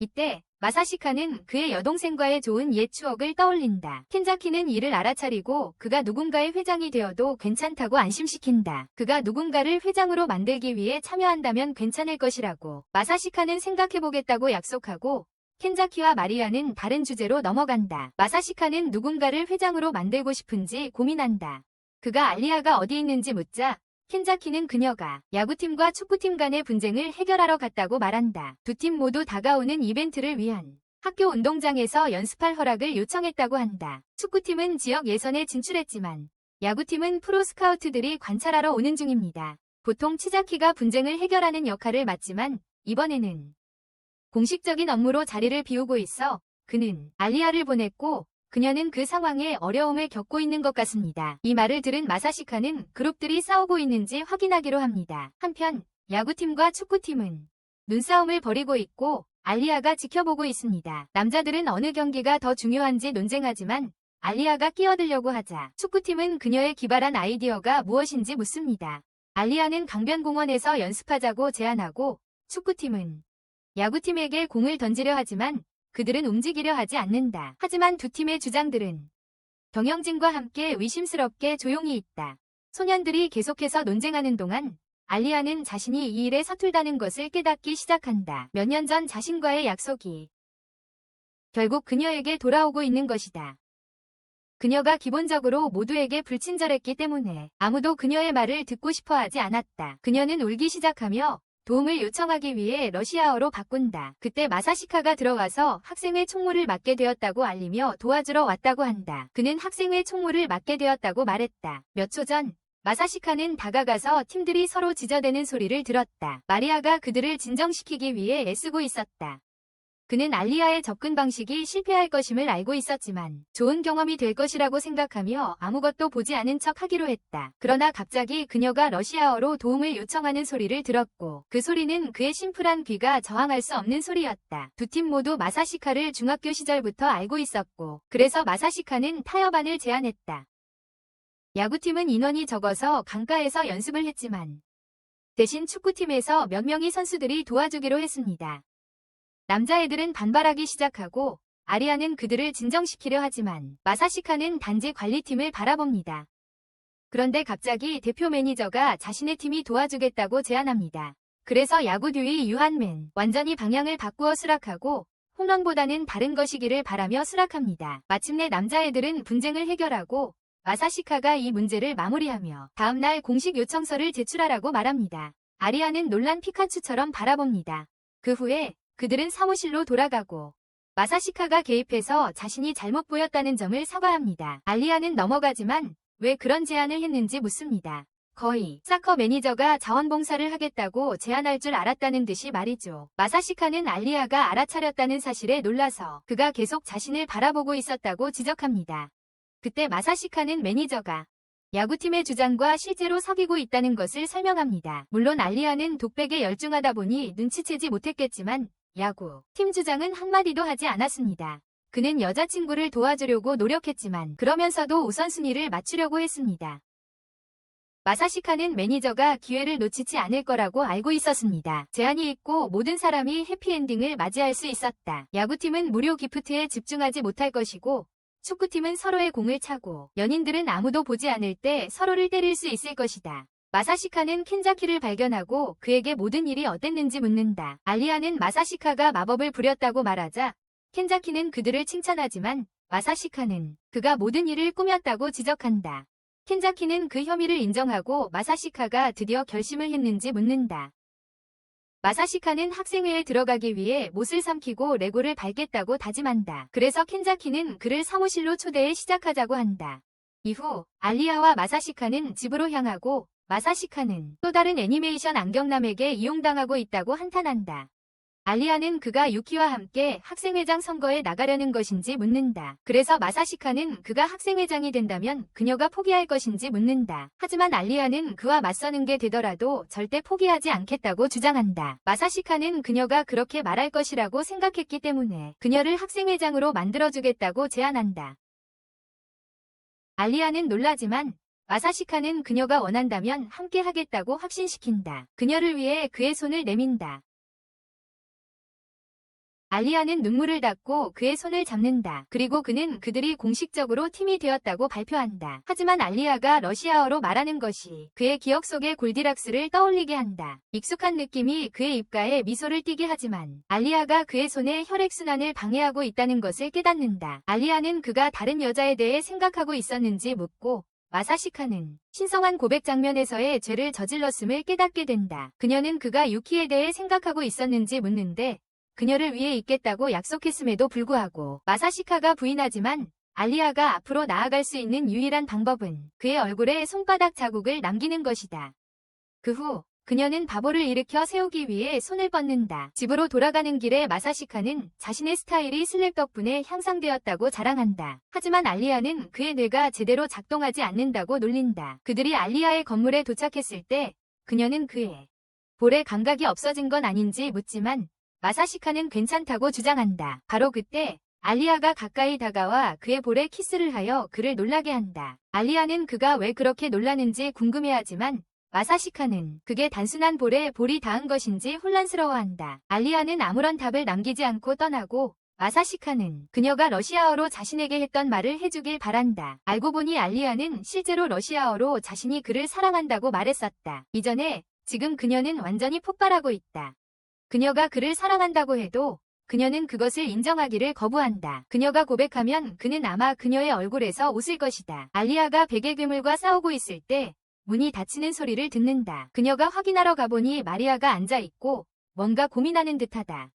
이때 마사시카는 그의 여동생과의 좋은 옛 추억을 떠올린다. 켄자키는 이를 알아차리고 그가 누군가의 회장이 되어도 괜찮다고 안심시킨다. 그가 누군가를 회장으로 만들기 위해 참여한다면 괜찮을 것이라고 마사시카는 생각해보겠다고 약속하고 켄자키와 마리아는 다른 주제로 넘어간다. 마사시카는 누군가를 회장으로 만들고 싶은지 고민한다. 그가 알리아가 어디 있는지 묻자 켄자키는 그녀가 야구팀과 축구팀 간의 분쟁을 해결하러 갔다고 말한다. 두 팀 모두 다가오는 이벤트를 위한 학교 운동장에서 연습할 허락을 요청했다고 한다. 축구팀은 지역 예선에 진출했지만 야구팀은 프로 스카우트들이 관찰하러 오는 중입니다. 보통 치자키가 분쟁을 해결하는 역할을 맡지만 이번에는 공식적인 업무로 자리를 비우고 있어 그는 알리아를 보냈고 그녀는 그 상황에 어려움을 겪고 있는 것 같습니다. 이 말을 들은 마사시카는 그룹들이 싸우고 있는지 확인하기로 합니다. 한편 야구팀과 축구팀은 눈싸움을 벌이고 있고 알리아가 지켜보고 있습니다. 남자들은 어느 경기가 더 중요한지 논쟁하지만 알리아가 끼어들려고 하자 축구팀은 그녀의 기발한 아이디어가 무엇인지 묻습니다. 알리아는 강변공원에서 연습하자고 제안하고 축구팀은 야구팀에게 공을 던지려 하지만 그들은 움직이려 하지 않는다. 하지만 두 팀의 주장들은 경영진과 함께 의심스럽게 조용히 있다. 소년들이 계속해서 논쟁하는 동안 알리아는 자신이 이 일에 서툴다는 것을 깨닫기 시작한다. 몇 년 전 자신과의 약속이 결국 그녀에게 돌아오고 있는 것이다. 그녀가 기본적으로 모두에게 불친절했기 때문에 아무도 그녀의 말을 듣고 싶어 하지 않았다. 그녀는 울기 시작하며 도움을 요청하기 위해 러시아어로 바꾼다. 그때 마사시카가 들어와서 학생회 총무를 맡게 되었다고 알리며 도와주러 왔다고 한다. 그는 학생회 총무를 맡게 되었다고 말했다. 몇 초 전 마사시카는 다가가서 팀들이 서로 지저대는 소리를 들었다. 마리아가 그들을 진정시키기 위해 애쓰고 있었다. 그는 알리아의 접근 방식이 실패할 것임을 알고 있었지만 좋은 경험이 될 것이라고 생각하며 아무것도 보지 않은 척 하기로 했다. 그러나 갑자기 그녀가 러시아어로 도움을 요청하는 소리를 들었고 그 소리는 그의 심플한 귀가 저항할 수 없는 소리였다. 두 팀 모두 마사시카를 중학교 시절부터 알고 있었고 그래서 마사시카는 타협안을 제안했다. 야구팀은 인원이 적어서 강가에서 연습을 했지만 대신 축구팀에서 몇 명의 선수들이 도와주기로 했습니다. 남자애들은 반발하기 시작하고 아리아는 그들을 진정시키려 하지만 마사시카는 단지 관리팀을 바라봅니다. 그런데 갑자기 대표 매니저가 자신의 팀이 도와주겠다고 제안합니다. 그래서 야구 듀이 유한맨 완전히 방향을 바꾸어 수락하고 홈런보다는 다른 것이기를 바라며 수락합니다. 마침내 남자애들은 분쟁을 해결하고 마사시카가 이 문제를 마무리하며 다음날 공식 요청서를 제출하라고 말합니다. 아리아는 놀란 피카츄처럼 바라봅니다. 그 후에 그들은 사무실로 돌아가고 마사시카가 개입해서 자신이 잘못 보였다는 점을 사과합니다. 알리아는 넘어가지만 왜 그런 제안을 했는지 묻습니다. 거의 사커 매니저가 자원봉사를 하겠다고 제안할 줄 알았다는 듯이 말이죠. 마사시카는 알리아가 알아차렸다는 사실에 놀라서 그가 계속 자신을 바라보고 있었다고 지적합니다. 그때 마사시카는 매니저가 야구팀의 주장과 실제로 사귀고 있다는 것을 설명합니다. 물론 알리아는 독백에 열중하다 보니 눈치채지 못했겠지만 야구 팀 주장은 한마디도 하지 않았습니다. 그는 여자친구를 도와주려고 노력했지만 그러면서도 우선순위를 맞추려고 했습니다. 마사시카는 매니저가 기회를 놓치지 않을 거라고 알고 있었습니다. 제안이 있고 모든 사람이 해피엔딩을 맞이할 수 있었다. 야구팀은 무료 기프트에 집중하지 못할 것이고 축구팀은 서로의 공을 차고 연인들은 아무도 보지 않을 때 서로를 때릴 수 있을 것이다. 마사시카는 켄자키를 발견하고 그에게 모든 일이 어땠는지 묻는다. 알리아는 마사시카가 마법을 부렸다고 말하자 켄자키는 그들을 칭찬하지만 마사시카는 그가 모든 일을 꾸몄다고 지적한다. 켄자키는 그 혐의를 인정하고 마사시카가 드디어 결심을 했는지 묻는다. 마사시카는 학생회에 들어가기 위해 못을 삼키고 레고를 밟겠다고 다짐한다. 그래서 켄자키는 그를 사무실로 초대해 시작하자고 한다. 이후 알리아와 마사시카는 집으로 향하고 마사시카는 또 다른 애니메이션 안경남에게 이용당하고 있다고 한탄한다. 알리아는 그가 유키와 함께 학생회장 선거에 나가려는 것인지 묻는다. 그래서 마사시카는 그가 학생회장이 된다면 그녀가 포기할 것인지 묻는다. 하지만 알리아는 그와 맞서는 게 되더라도 절대 포기하지 않겠다고 주장한다. 마사시카는 그녀가 그렇게 말할 것이라고 생각했기 때문에 그녀를 학생회장으로 만들어주겠다고 제안한다. 알리아는 놀라지만 마사시카는 그녀가 원한다면 함께 하겠다고 확신시킨다. 그녀를 위해 그의 손을 내민다. 알리아는 눈물을 닦고 그의 손을 잡는다. 그리고 그는 그들이 공식적으로 팀이 되었다고 발표한다. 하지만 알리아가 러시아어로 말하는 것이 그의 기억 속의 골디락스를 떠올리게 한다. 익숙한 느낌이 그의 입가에 미소를 띠게 하지만 알리아가 그의 손에 혈액순환을 방해하고 있다는 것을 깨닫는다. 알리아는 그가 다른 여자에 대해 생각하고 있었는지 묻고 마사시카는 신성한 고백 장면에서의 죄를 저질렀음을 깨닫게 된다. 그녀는 그가 유키에 대해 생각하고 있었는지 묻는데 그녀를 위해 있겠다고 약속했음에도 불구하고 마사시카가 부인하지만 알리아가 앞으로 나아갈 수 있는 유일한 방법은 그의 얼굴에 손바닥 자국을 남기는 것이다. 그 후 그녀는 바보를 일으켜 세우기 위해 손을 뻗는다. 집으로 돌아가는 길에 마사시카는 자신의 스타일이 슬랙 덕분에 향상되었다고 자랑한다. 하지만 알리아는 그의 뇌가 제대로 작동하지 않는다고 놀린다. 그들이 알리아의 건물에 도착했을 때 그녀는 그의 볼에 감각이 없어진 건 아닌지 묻지만 마사시카는 괜찮다고 주장한다. 바로 그때 알리아가 가까이 다가와 그의 볼에 키스를 하여 그를 놀라게 한다. 알리아는 그가 왜 그렇게 놀라는지 궁금해하지만 마사시카는 그게 단순한 볼에 볼이 닿은 것인지 혼란스러워한다. 알리아는 아무런 답을 남기지 않고 떠나고 마사시카는 그녀가 러시아어로 자신에게 했던 말을 해주길 바란다. 알고 보니 알리아는 실제로 러시아어로 자신이 그를 사랑한다고 말했었다. 이전에 지금 그녀는 완전히 폭발하고 있다. 그녀가 그를 사랑한다고 해도 그녀는 그것을 인정하기를 거부한다. 그녀가 고백하면 그는 아마 그녀의 얼굴에서 웃을 것이다. 알리아가 베개 괴물과 싸우고 있을 때 문이 닫히는 소리를 듣는다. 그녀가 확인하러 가보니 마리아가 앉아있고 뭔가 고민하는 듯하다.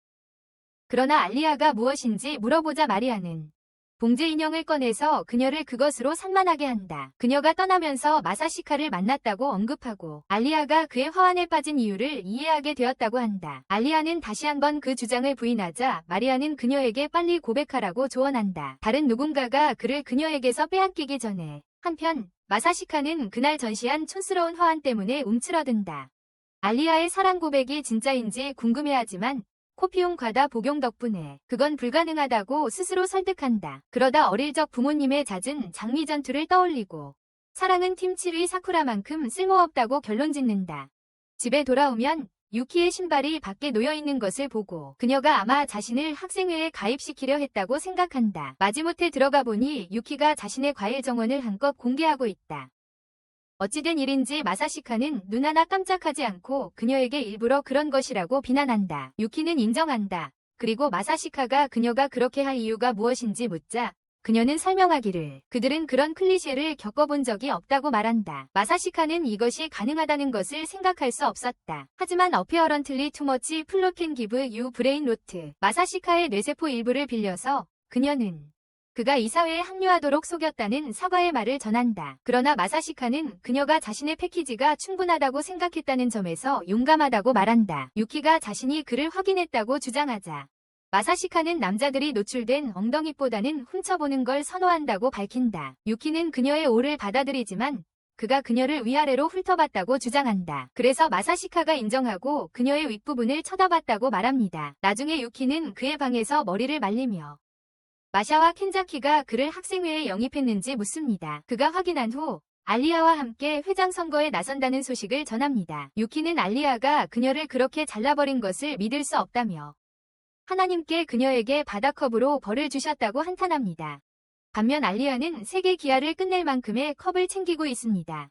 그러나 알리아가 무엇인지 물어보자 마리아는 봉제 인형을 꺼내서 그녀를 그것으로 산만하게 한다. 그녀가 떠나면서 마사시카를 만났다고 언급하고 알리아가 그의 화환에 빠진 이유를 이해하게 되었다고 한다. 알리아는 다시 한번 그 주장을 부인하자 마리아는 그녀에게 빨리 고백하라고 조언한다. 다른 누군가가 그를 그녀에게서 빼앗기기 전에. 한편 마사시카는 그날 전시한 촌스러운 화환 때문에 움츠러든다. 알리아의 사랑 고백이 진짜인지 궁금해하지만 코피용 과다 복용 덕분에 그건 불가능하다고 스스로 설득한다. 그러다 어릴 적 부모님의 잦은 장미 전투를 떠올리고 사랑은 팀 7위 사쿠라만큼 쓸모없다고 결론짓는다. 집에 돌아오면 유키의 신발이 밖에 놓여있는 것을 보고 그녀가 아마 자신을 학생회에 가입시키려 했다고 생각한다. 마지못해 들어가 보니 유키가 자신의 과일 정원을 한껏 공개하고 있다. 어찌된 일인지 마사시카는 눈 하나 깜짝하지 않고 그녀에게 일부러 그런 것이라고 비난한다. 유키는 인정한다. 그리고 마사시카가 그녀가 그렇게 할 이유가 무엇인지 묻자 그녀는 설명하기를 그들은 그런 클리셰를 겪어본 적이 없다고 말한다. 마사시카는 이것이 가능하다는 것을 생각할 수 없었다. 하지만 apparently too much flow can give you brain rot. 마사시카의 뇌세포 일부를 빌려서 그녀는 그가 이 사회에 합류하도록 속였다는 사과의 말을 전한다. 그러나 마사시카는 그녀가 자신의 패키지가 충분하다고 생각했다는 점에서 용감하다고 말한다. 유키가 자신이 그를 확인했다고 주장하자 마사시카는 남자들이 노출된 엉덩이보다는 훔쳐보는 걸 선호한다고 밝힌다. 유키는 그녀의 오를 받아들이지만 그가 그녀를 위아래로 훑어봤다고 주장한다. 그래서 마사시카가 인정하고 그녀의 윗부분을 쳐다봤다고 말합니다. 나중에 유키는 그의 방에서 머리를 말리며 마샤와 켄자키가 그를 학생회에 영입했는지 묻습니다. 그가 확인한 후 알리아와 함께 회장 선거에 나선다는 소식을 전합니다. 유키는 알리아가 그녀를 그렇게 잘라버린 것을 믿을 수 없다며 하나님께 그녀에게 바다컵으로 벌을 주셨다고 한탄합니다. 반면 알리아는 세계 기아를 끝낼 만큼의 컵을 챙기고 있습니다.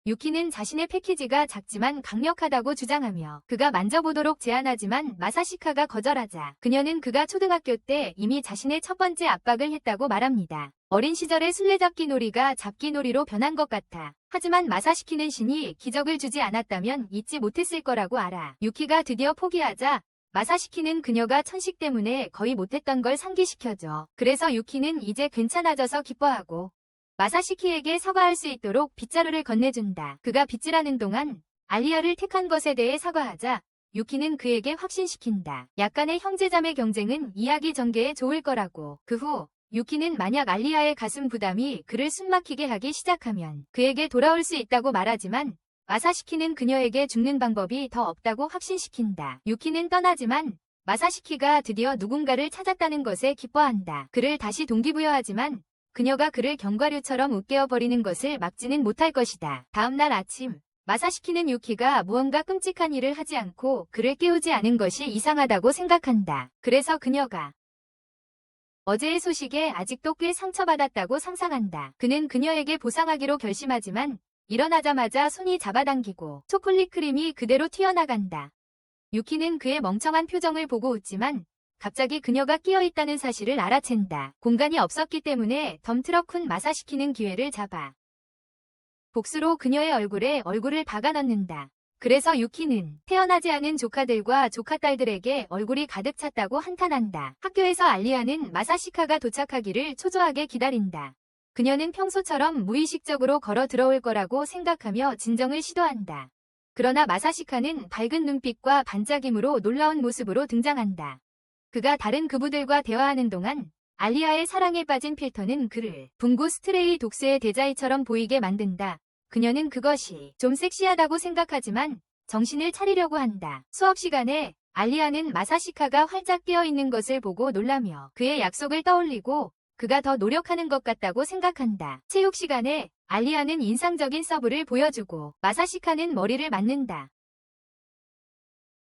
유키는 자신의 패키지가 작지만 강력하다고 주장하며 그가 만져보도록 제안하지만 마사시카가 거절하자 그녀는 그가 초등학교 때 이미 자신의 첫 번째 압박을 했다고 말합니다. 어린 시절의 술래잡기 놀이가 잡기놀이로 변한 것 같아. 하지만 마사시키는 신이 기적을 주지 않았다면 잊지 못했을 거라고 알아. 유키가 드디어 포기하자 마사시키는 그녀가 천식 때문에 거의 못했던 걸 상기시켜줘. 그래서 유키는 이제 괜찮아져서 기뻐하고 마사시키에게 사과할 수 있도록 빗자루를 건네준다. 그가 빗질하는 동안 알리아를 택한 것에 대해 사과하자 유키는 그에게 확신시킨다. 약간의 형제자매 경쟁은 이야기 전개에 좋을 거라고. 그 후 유키는 만약 알리아의 가슴 부담이 그를 숨막히게 하기 시작하면 그에게 돌아올 수 있다고 말하지만 마사시키는 그녀에게 죽는 방법이 더 없다고 확신시킨다. 유키는 떠나지만 마사시키가 드디어 누군가를 찾았다는 것에 기뻐한다. 그를 다시 동기부여하지만 그녀가 그를 견과류처럼 웃겨버리는 것을 막지는 못할 것이다. 다음날 아침 마사시키는 유키가 무언가 끔찍한 일을 하지 않고 그를 깨우지 않은 것이 이상하다고 생각한다. 그래서 그녀가 어제의 소식에 아직도 꽤 상처받았다고 상상한다. 그는 그녀에게 보상하기로 결심하지만 일어나자마자 손이 잡아당기고 초콜릿 크림이 그대로 튀어나간다. 유키는 그의 멍청한 표정을 보고 웃지만 갑자기 그녀가 끼어있다는 사실을 알아챈다. 공간이 없었기 때문에 덤트럭 훈 마사시키는 기회를 잡아 복수로 그녀의 얼굴에 얼굴을 박아 넣는다. 그래서 유키는 태어나지 않은 조카들과 조카딸들에게 얼굴이 가득 찼다고 한탄한다. 학교에서 알리아는 마사시카가 도착하기를 초조하게 기다린다. 그녀는 평소처럼 무의식적으로 걸어 들어올 거라고 생각하며 진정을 시도한다. 그러나 마사시카는 밝은 눈빛과 반짝임으로 놀라운 모습으로 등장한다. 그가 다른 그부들과 대화하는 동안 알리아의 사랑에 빠진 필터는 그를 붕구 스트레이 독스의 대자이처럼 보이게 만든다. 그녀는 그것이 좀 섹시하다고 생각하지만 정신을 차리려고 한다. 수업 시간에 알리아는 마사시카가 활짝 깨어있는 것을 보고 놀라며 그의 약속을 떠올리고 그가 더 노력하는 것 같다고 생각한다. 체육 시간에 알리아는 인상적인 서브를 보여주고 마사시카는 머리를 맞는다.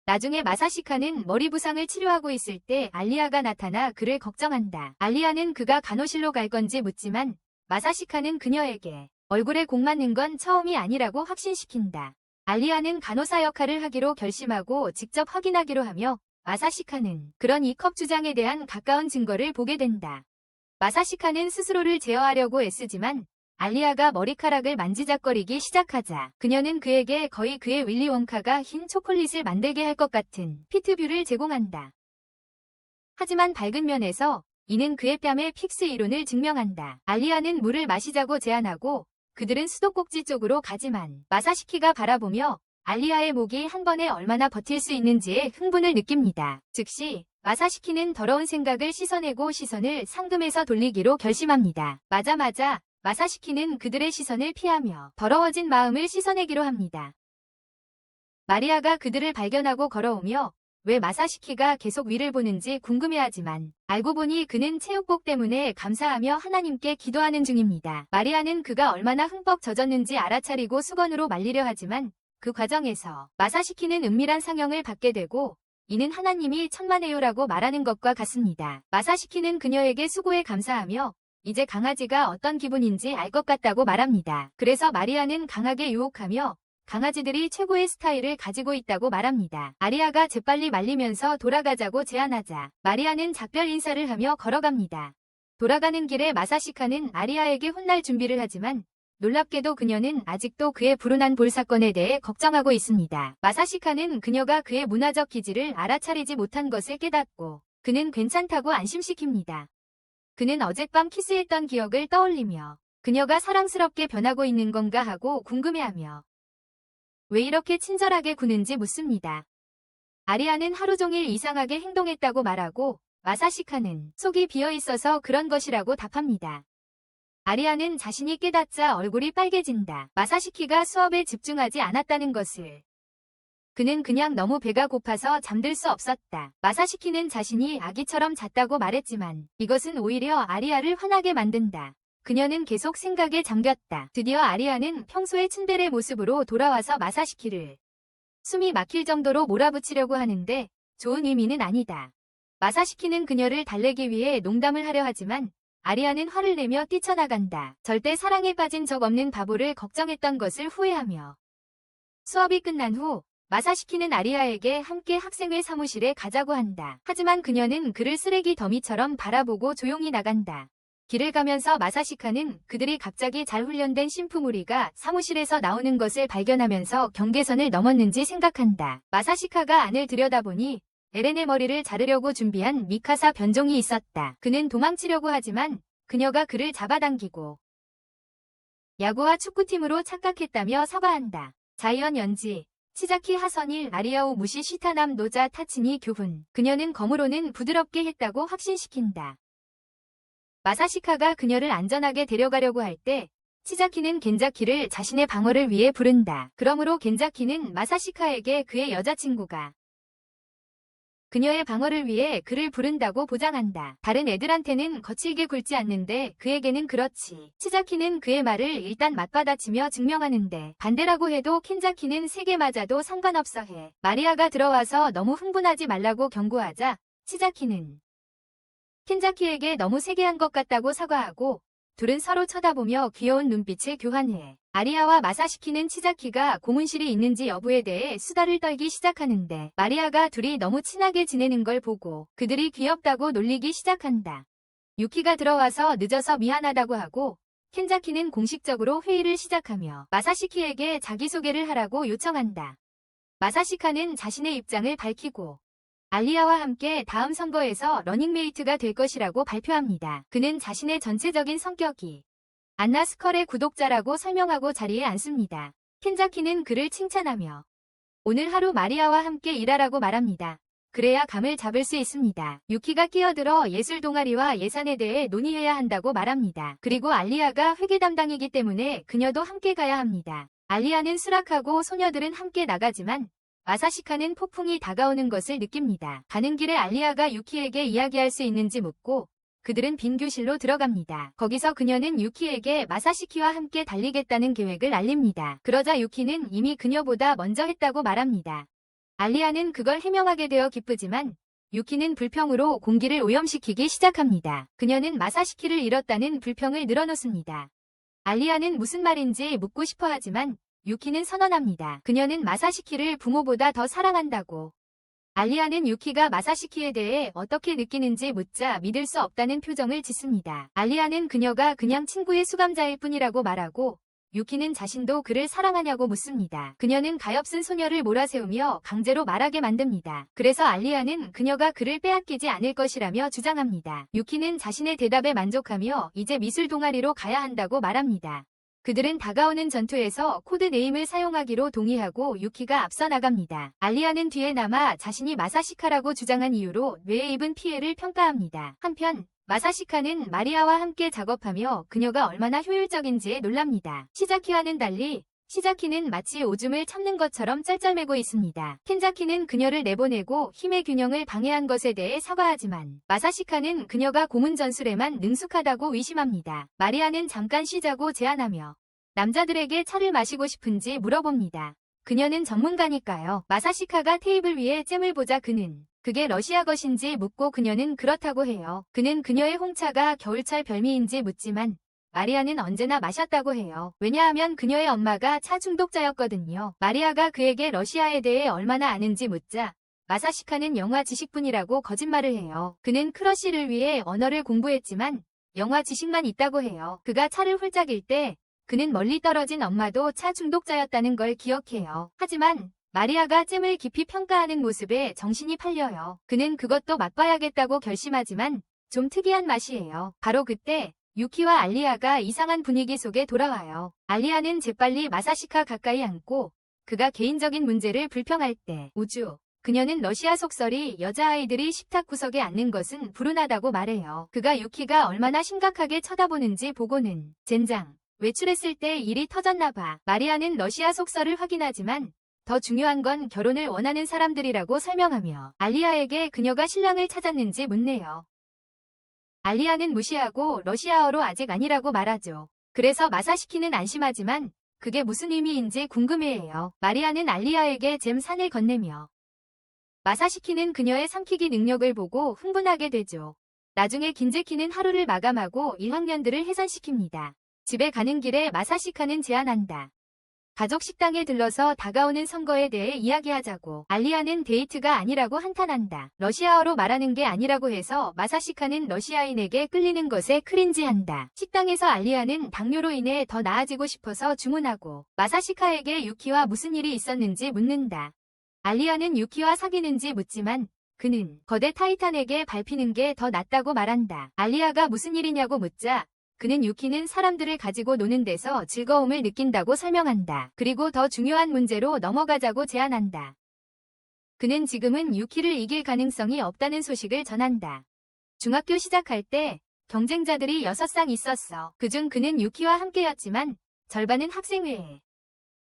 나중에 마사시카는 머리 부상을 치료하고 있을 때 알리아가 나타나 그를 걱정한다. 알리아는 그가 간호실로 갈 건지 묻지만 마사시카는 그녀에게 얼굴에 공 맞는 건 처음이 아니라고 확신시킨다. 알리아는 간호사 역할을 하기로 결심하고 직접 확인하기로 하며 마사시카는 그런 이 컵 주장에 대한 가까운 증거를 보게 된다. 마사시카는 스스로를 제어하려고 애쓰지만 알리아가 머리카락을 만지작거리기 시작하자 그녀는 그에게 거의 그의 윌리 원카가 흰 초콜릿을 만들게 할 것 같은 피트뷰를 제공한다. 하지만 밝은 면에서 이는 그의 뺨의 픽스 이론을 증명한다. 알리아는 물을 마시자고 제안하고 그들은 수도꼭지 쪽으로 가지만 마사시키가 바라보며 알리아의 목이 한 번에 얼마나 버틸 수 있는지에 흥분을 느낍니다. 즉시 마사시키는 더러운 생각을 씻어내고 시선을 상금에서 돌리기로 결심합니다. 맞아 마사시키는 그들의 시선을 피하며 더러워진 마음을 씻어내기로 합니다. 마리아가 그들을 발견하고 걸어오며 왜 마사시키가 계속 위를 보는지 궁금해하지만 알고 보니 그는 체육복 때문에 감사하며 하나님께 기도하는 중입니다. 마리아는 그가 얼마나 흠뻑 젖었는지 알아차리고 수건으로 말리려 하지만 그 과정에서 마사시키는 은밀한 상형을 받게 되고 이는 하나님이 천만에요라고 말하는 것과 같습니다. 마사시키는 그녀에게 수고에 감사하며 이제 강아지가 어떤 기분인지 알 것 같다고 말합니다. 그래서 마리아는 강하게 유혹하며 강아지들이 최고의 스타일을 가지고 있다고 말합니다. 아리아가 재빨리 말리면서 돌아가자고 제안하자 마리아는 작별 인사를 하며 걸어갑니다. 돌아가는 길에 마사시카는 아리아에게 혼날 준비를 하지만 놀랍게도 그녀는 아직도 그의 불운한 볼 사건에 대해 걱정하고 있습니다. 마사시카는 그녀가 그의 문화적 기질을 알아차리지 못한 것을 깨닫고 그는 괜찮다고 안심시킵니다. 그는 어젯밤 키스했던 기억을 떠올리며 그녀가 사랑스럽게 변하고 있는 건가 하고 궁금해하며 왜 이렇게 친절하게 구는지 묻습니다. 아리아는 하루 종일 이상하게 행동했다고 말하고 마사시카는 속이 비어있어서 그런 것이라고 답합니다. 아리아는 자신이 깨닫자 얼굴이 빨개진다. 마사시키가 수업에 집중하지 않았다는 것을. 그는 그냥 너무 배가 고파서 잠들 수 없었다. 마사시키는 자신이 아기처럼 잤다고 말했지만 이것은 오히려 아리아를 화나게 만든다. 그녀는 계속 생각에 잠겼다. 드디어 아리아는 평소의 츤데레 모습으로 돌아와서 마사시키를 숨이 막힐 정도로 몰아붙이려고 하는데 좋은 의미는 아니다. 마사시키는 그녀를 달래기 위해 농담을 하려 하지만 아리아는 화를 내며 뛰쳐나간다. 절대 사랑에 빠진 적 없는 바보를 걱정했던 것을 후회하며 수업이 끝난 후 마사시키는 아리아에게 함께 학생회 사무실에 가자고 한다. 하지만 그녀는 그를 쓰레기 더미처럼 바라보고 조용히 나간다. 길을 가면서 마사시카는 그들이 갑자기 잘 훈련된 심부무리가 사무실에서 나오는 것을 발견하면서 경계선을 넘었는지 생각한다. 마사시카가 안을 들여다보니 에렌의 머리를 자르려고 준비한 미카사 변종이 있었다. 그는 도망치려고 하지만 그녀가 그를 잡아당기고 야구와 축구팀으로 착각했다며 사과한다. 자이언 연지 치자키 하선일 아리아오 무시 시타남 노자 타치니 교훈. 그녀는 검으로는 부드럽게 했다고 확신시킨다. 마사시카가 그녀를 안전하게 데려가려고 할 때 치자키는 겐자키를 자신의 방어를 위해 부른다. 그러므로 겐자키는 마사시카에게 그의 여자친구가 그녀의 방어를 위해 그를 부른다고 보장한다. 다른 애들한테는 거칠게 굴지 않는데 그에게는 그렇지. 치자키는 그의 말을 일단 맞받아치며 증명하는데 반대라고 해도 켄자키는 세게 맞아도 상관없어 해. 마리아가 들어와서 너무 흥분하지 말라고 경고하자 치자키는 켄자키에게 너무 세게 한 것 같다고 사과하고 둘은 서로 쳐다보며 귀여운 눈빛을 교환해. 아리아와 마사시키는 치자키가 고문실이 있는지 여부에 대해 수다를 떨기 시작하는데 마리아가 둘이 너무 친하게 지내는 걸 보고 그들이 귀엽다고 놀리기 시작한다. 유키가 들어와서 늦어서 미안하다고 하고 켄자키는 공식적으로 회의를 시작하며 마사시키에게 자기소개를 하라고 요청한다. 마사시카는 자신의 입장을 밝히고 알리아와 함께 다음 선거에서 러닝메이트가 될 것이라고 발표합니다. 그는 자신의 전체적인 성격이 안나 스컬의 구독자라고 설명하고 자리에 앉습니다. 켄자키는 그를 칭찬하며 오늘 하루 마리아와 함께 일하라고 말합니다. 그래야 감을 잡을 수 있습니다. 유키가 끼어들어 예술 동아리와 예산에 대해 논의해야 한다고 말합니다. 그리고 알리아가 회계 담당이기 때문에 그녀도 함께 가야 합니다. 알리아는 수락하고 소녀들은 함께 나가지만 마사시카는 폭풍이 다가오는 것을 느낍니다. 가는 길에 알리아가 유키에게 이야기할 수 있는지 묻고 그들은 빈 교실로 들어갑니다. 거기서 그녀는 유키에게 마사시키와 함께 달리겠다는 계획을 알립니다. 그러자 유키는 이미 그녀보다 먼저 했다고 말합니다. 알리아는 그걸 해명하게 되어 기쁘지만 유키는 불평으로 공기를 오염시키기 시작합니다. 그녀는 마사시키를 잃었다는 불평을 늘어놓습니다. 알리아는 무슨 말인지 묻고 싶어 하지만 유키는 선언합니다. 그녀는 마사시키를 부모보다 더 사랑한다고. 알리아는 유키가 마사시키에 대해 어떻게 느끼는지 묻자 믿을 수 없다는 표정을 짓습니다. 알리아는 그녀가 그냥 친구의 수감자일 뿐이라고 말하고 유키는 자신도 그를 사랑하냐고 묻습니다. 그녀는 가엾은 소녀를 몰아세우며 강제로 말하게 만듭니다. 그래서 알리아는 그녀가 그를 빼앗기지 않을 것이라며 주장합니다. 유키는 자신의 대답에 만족하며 이제 미술 동아리로 가야 한다고 말합니다. 그들은 다가오는 전투에서 코드 네임을 사용하기로 동의하고 유키가 앞서 나갑니다. 알리아는 뒤에 남아 자신이 마사시카라고 주장한 이유로 뇌에 입은 피해를 평가합니다. 한편 마사시카는 마리아와 함께 작업하며 그녀가 얼마나 효율적인지에 놀랍니다. 시자키와는 달리 시자키는 마치 오줌을 참는 것처럼 쩔쩔매고 있습니다. 켄자키는 그녀를 내보내고 힘의 균형을 방해한 것에 대해 사과하지만 마사시카는 그녀가 고문 전술에만 능숙하다고 의심합니다. 마리아는 잠깐 쉬자고 제안하며 남자들에게 차를 마시고 싶은지 물어봅니다. 그녀는 전문가니까요. 마사시카가 테이블 위에 잼을 보자 그는 그게 러시아 것인지 묻고 그녀는 그렇다고 해요. 그는 그녀의 홍차가 겨울철 별미인지 묻지만 마리아는 언제나 마셨다고 해요. 왜냐하면 그녀의 엄마가 차 중독자였거든요. 마리아가 그에게 러시아에 대해 얼마나 아는지 묻자 마사시카는 영화 지식뿐이라고 거짓말을 해요. 그는 크러쉬를 위해 언어를 공부했지만 영화 지식만 있다고 해요. 그가 차를 훌쩍일 때 그는 멀리 떨어진 엄마도 차 중독자였다는 걸 기억해요. 하지만 마리아가 잼을 깊이 평가하는 모습에 정신이 팔려요. 그는 그것도 맛봐야겠다고 결심하지만 좀 특이한 맛이에요. 바로 그때 유키와 알리아가 이상한 분위기 속에 돌아와요. 알리아는 재빨리 마사시카 가까이 앉고 그가 개인적인 문제를 불평할 때 그녀는 러시아 속설이 여자아이들이 식탁 구석에 앉는 것은 불운하다고 말해요. 그가 유키가 얼마나 심각하게 쳐다보는지 보고는 젠장, 외출했을 때 일이 터졌나 봐. 마리아는 러시아 속설을 확인하지만 더 중요한 건 결혼을 원하는 사람들이라고 설명하며 알리아에게 그녀가 신랑을 찾았는지 묻네요. 알리아는 무시하고 러시아어로 아직 아니라고 말하죠. 그래서 마사시키는 안심하지만 그게 무슨 의미인지 궁금해해요. 마리아는 알리아에게 잼 산을 건네며 마사시키는 그녀의 삼키기 능력을 보고 흥분하게 되죠. 나중에 긴제키는 하루를 마감하고 1학년들을 해산시킵니다. 집에 가는 길에 마사시카는 제안한다. 가족 식당에 들러서 다가오는 선거에 대해 이야기하자고. 알리아는 데이트가 아니라고 한탄한다. 러시아어로 말하는 게 아니라고 해서 마사시카는 러시아인에게 끌리는 것에 크린지한다. 식당에서 알리아는 당뇨로 인해 더 나아지고 싶어서 주문하고 마사시카에게 유키와 무슨 일이 있었는지 묻는다. 알리아는 유키와 사귀는지 묻지만 그는 거대 타이탄에게 밟히는 게 더 낫다고 말한다. 알리아가 무슨 일이냐고 묻자 그는 유키는 사람들을 가지고 노는 데서 즐거움을 느낀다고 설명한다. 그리고 더 중요한 문제로 넘어가자고 제안한다. 그는 지금은 유키를 이길 가능성이 없다는 소식을 전한다. 중학교 시작할 때 경쟁자들이 6상 있었어. 그중 그는 유키와 함께였지만 절반은 학생회에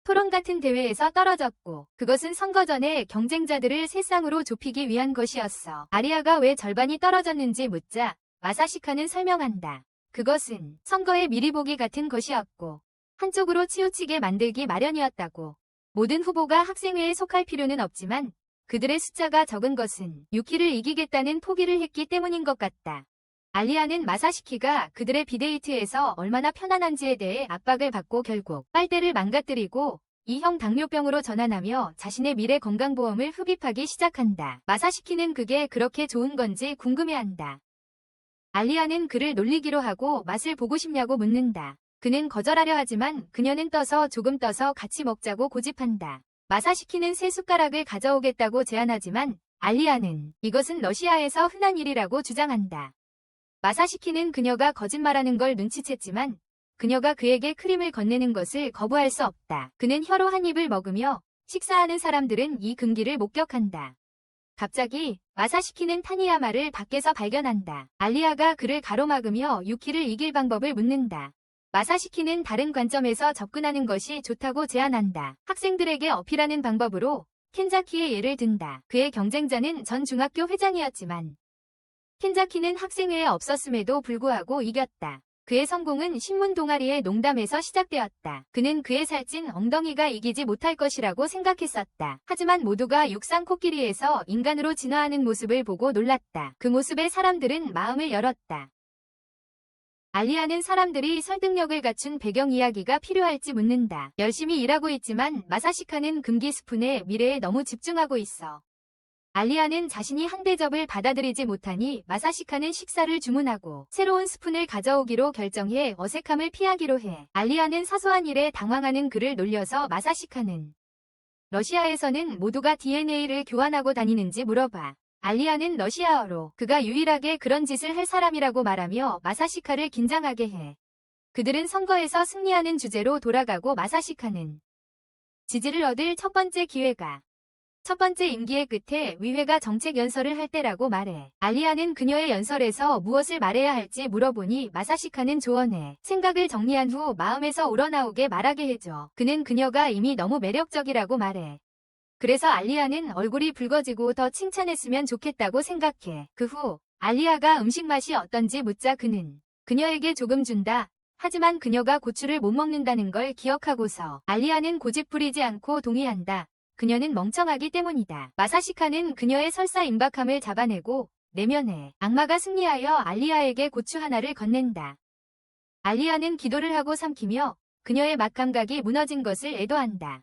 토론 같은 대회에서 떨어졌고 그것은 선거 전에 경쟁자들을 3쌍으로 좁히기 위한 것이었어. 아리아가 왜 절반이 떨어졌는지 묻자 마사시카는 설명한다. 그것은 선거의 미리 보기 같은 것이었고 한쪽으로 치우치게 만들기 마련이었다고. 모든 후보가 학생회에 속할 필요는 없지만 그들의 숫자가 적은 것은 유키를 이기겠다는 포기를 했기 때문인 것 같다. 알리아는 마사시키가 그들의 비데이트에서 얼마나 편안한지에 대해 압박을 받고 결국 빨대를 망가뜨리고 2형 당뇨병으로 전환하며 자신의 미래 건강보험을 흡입하기 시작한다. 마사시키는 그게 그렇게 좋은 건지 궁금해한다. 알리아는 그를 놀리기로 하고 맛을 보고 싶냐고 묻는다. 그는 거절하려 하지만 그녀는 조금 떠서 같이 먹자고 고집한다. 마사시키는 3숟가락을 가져오겠다고 제안하지만 알리아는 이것은 러시아에서 흔한 일이라고 주장한다. 마사시키는 그녀가 거짓말하는 걸 눈치챘지만 그녀가 그에게 크림을 건네는 것을 거부할 수 없다. 그는 혀로 한 입을 먹으며 식사하는 사람들은 이 금기를 목격한다. 갑자기 마사시키는 타니야마를 밖에서 발견한다. 알리아가 그를 가로막으며 유키를 이길 방법을 묻는다. 마사시키는 다른 관점에서 접근하는 것이 좋다고 제안한다. 학생들에게 어필하는 방법으로 켄자키의 예를 든다. 그의 경쟁자는 전 중학교 회장이었지만 켄자키는 학생회에 없었음에도 불구하고 이겼다. 그의 성공은 신문 동아리의 농담에서 시작되었다. 그는 그의 살찐 엉덩이가 이기지 못할 것이라고 생각했었다. 하지만 모두가 육상 코끼리에서 인간으로 진화하는 모습을 보고 놀랐다. 그 모습에 사람들은 마음을 열었다. 알리아는 사람들이 설득력을 갖춘 배경 이야기가 필요할지 묻는다. 열심히 일하고 있지만 마사시카는 금기 스푼의 미래에 너무 집중하고 있어. 알리아는 자신이 한 대접을 받아들이지 못하니 마사시카는 식사를 주문하고 새로운 스푼을 가져오기로 결정해 어색함을 피하기로 해. 알리아는 사소한 일에 당황하는 그를 놀려서 마사시카는 러시아에서는 모두가 DNA를 교환하고 다니는지 물어봐. 알리아는 러시아어로 그가 유일하게 그런 짓을 할 사람이라고 말하며 마사시카를 긴장하게 해. 그들은 선거에서 승리하는 주제로 돌아가고 마사시카는 지지를 얻을 첫 번째 기회가 첫 번째 임기의 끝에 위회가 정책 연설을 할 때라고 말해. 알리아는 그녀의 연설에서 무엇을 말해야 할지 물어보니 마사시카는 조언해. 생각을 정리한 후 마음에서 우러나오게 말하게 해줘. 그는 그녀가 이미 너무 매력적이라고 말해. 그래서 알리아는 얼굴이 붉어지고 더 칭찬했으면 좋겠다고 생각해. 그 후 알리아가 음식 맛이 어떤지 묻자 그는 그녀에게 조금 준다. 하지만 그녀가 고추를 못 먹는다는 걸 기억하고서 알리아는 고집 부리지 않고 동의한다. 그녀는 멍청하기 때문이다. 마사시카는 그녀의 설사 임박함을 잡아내고 내면에 악마가 승리하여 알리아에게 고추 하나를 건넨다. 알리아는 기도를 하고 삼키며 그녀의 맛감각이 무너진 것을 애도한다.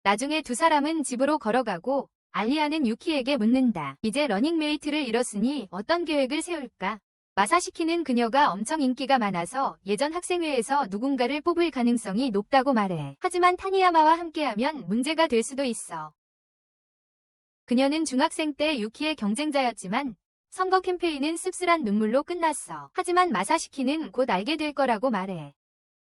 나중에 두 사람은 집으로 걸어가고 알리아는 유키에게 묻는다. 이제 러닝메이트를 잃었으니 어떤 계획을 세울까? 마사시키는 그녀가 엄청 인기가 많아서 예전 학생회에서 누군가를 뽑을 가능성이 높다고 말해. 하지만 타니야마와 함께하면 문제가 될 수도 있어. 그녀는 중학생 때 유키의 경쟁자였지만 선거 캠페인은 씁쓸한 눈물로 끝났어. 하지만 마사시키는 곧 알게 될 거라고 말해.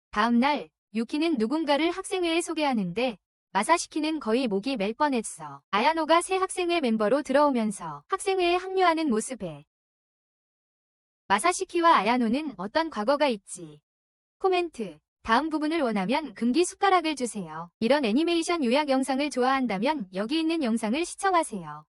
다음 날 유키는 누군가를 학생회에 소개하는데 마사시키는 거의 목이 맬 뻔했어. 아야노가 새 학생회 멤버로 들어오면서 학생회에 합류하는 모습에 마사시키와 아야노는 어떤 과거가 있지? 코멘트. 다음 부분을 원하면 금기 숟가락을 주세요. 이런 애니메이션 요약 영상을 좋아한다면 여기 있는 영상을 시청하세요.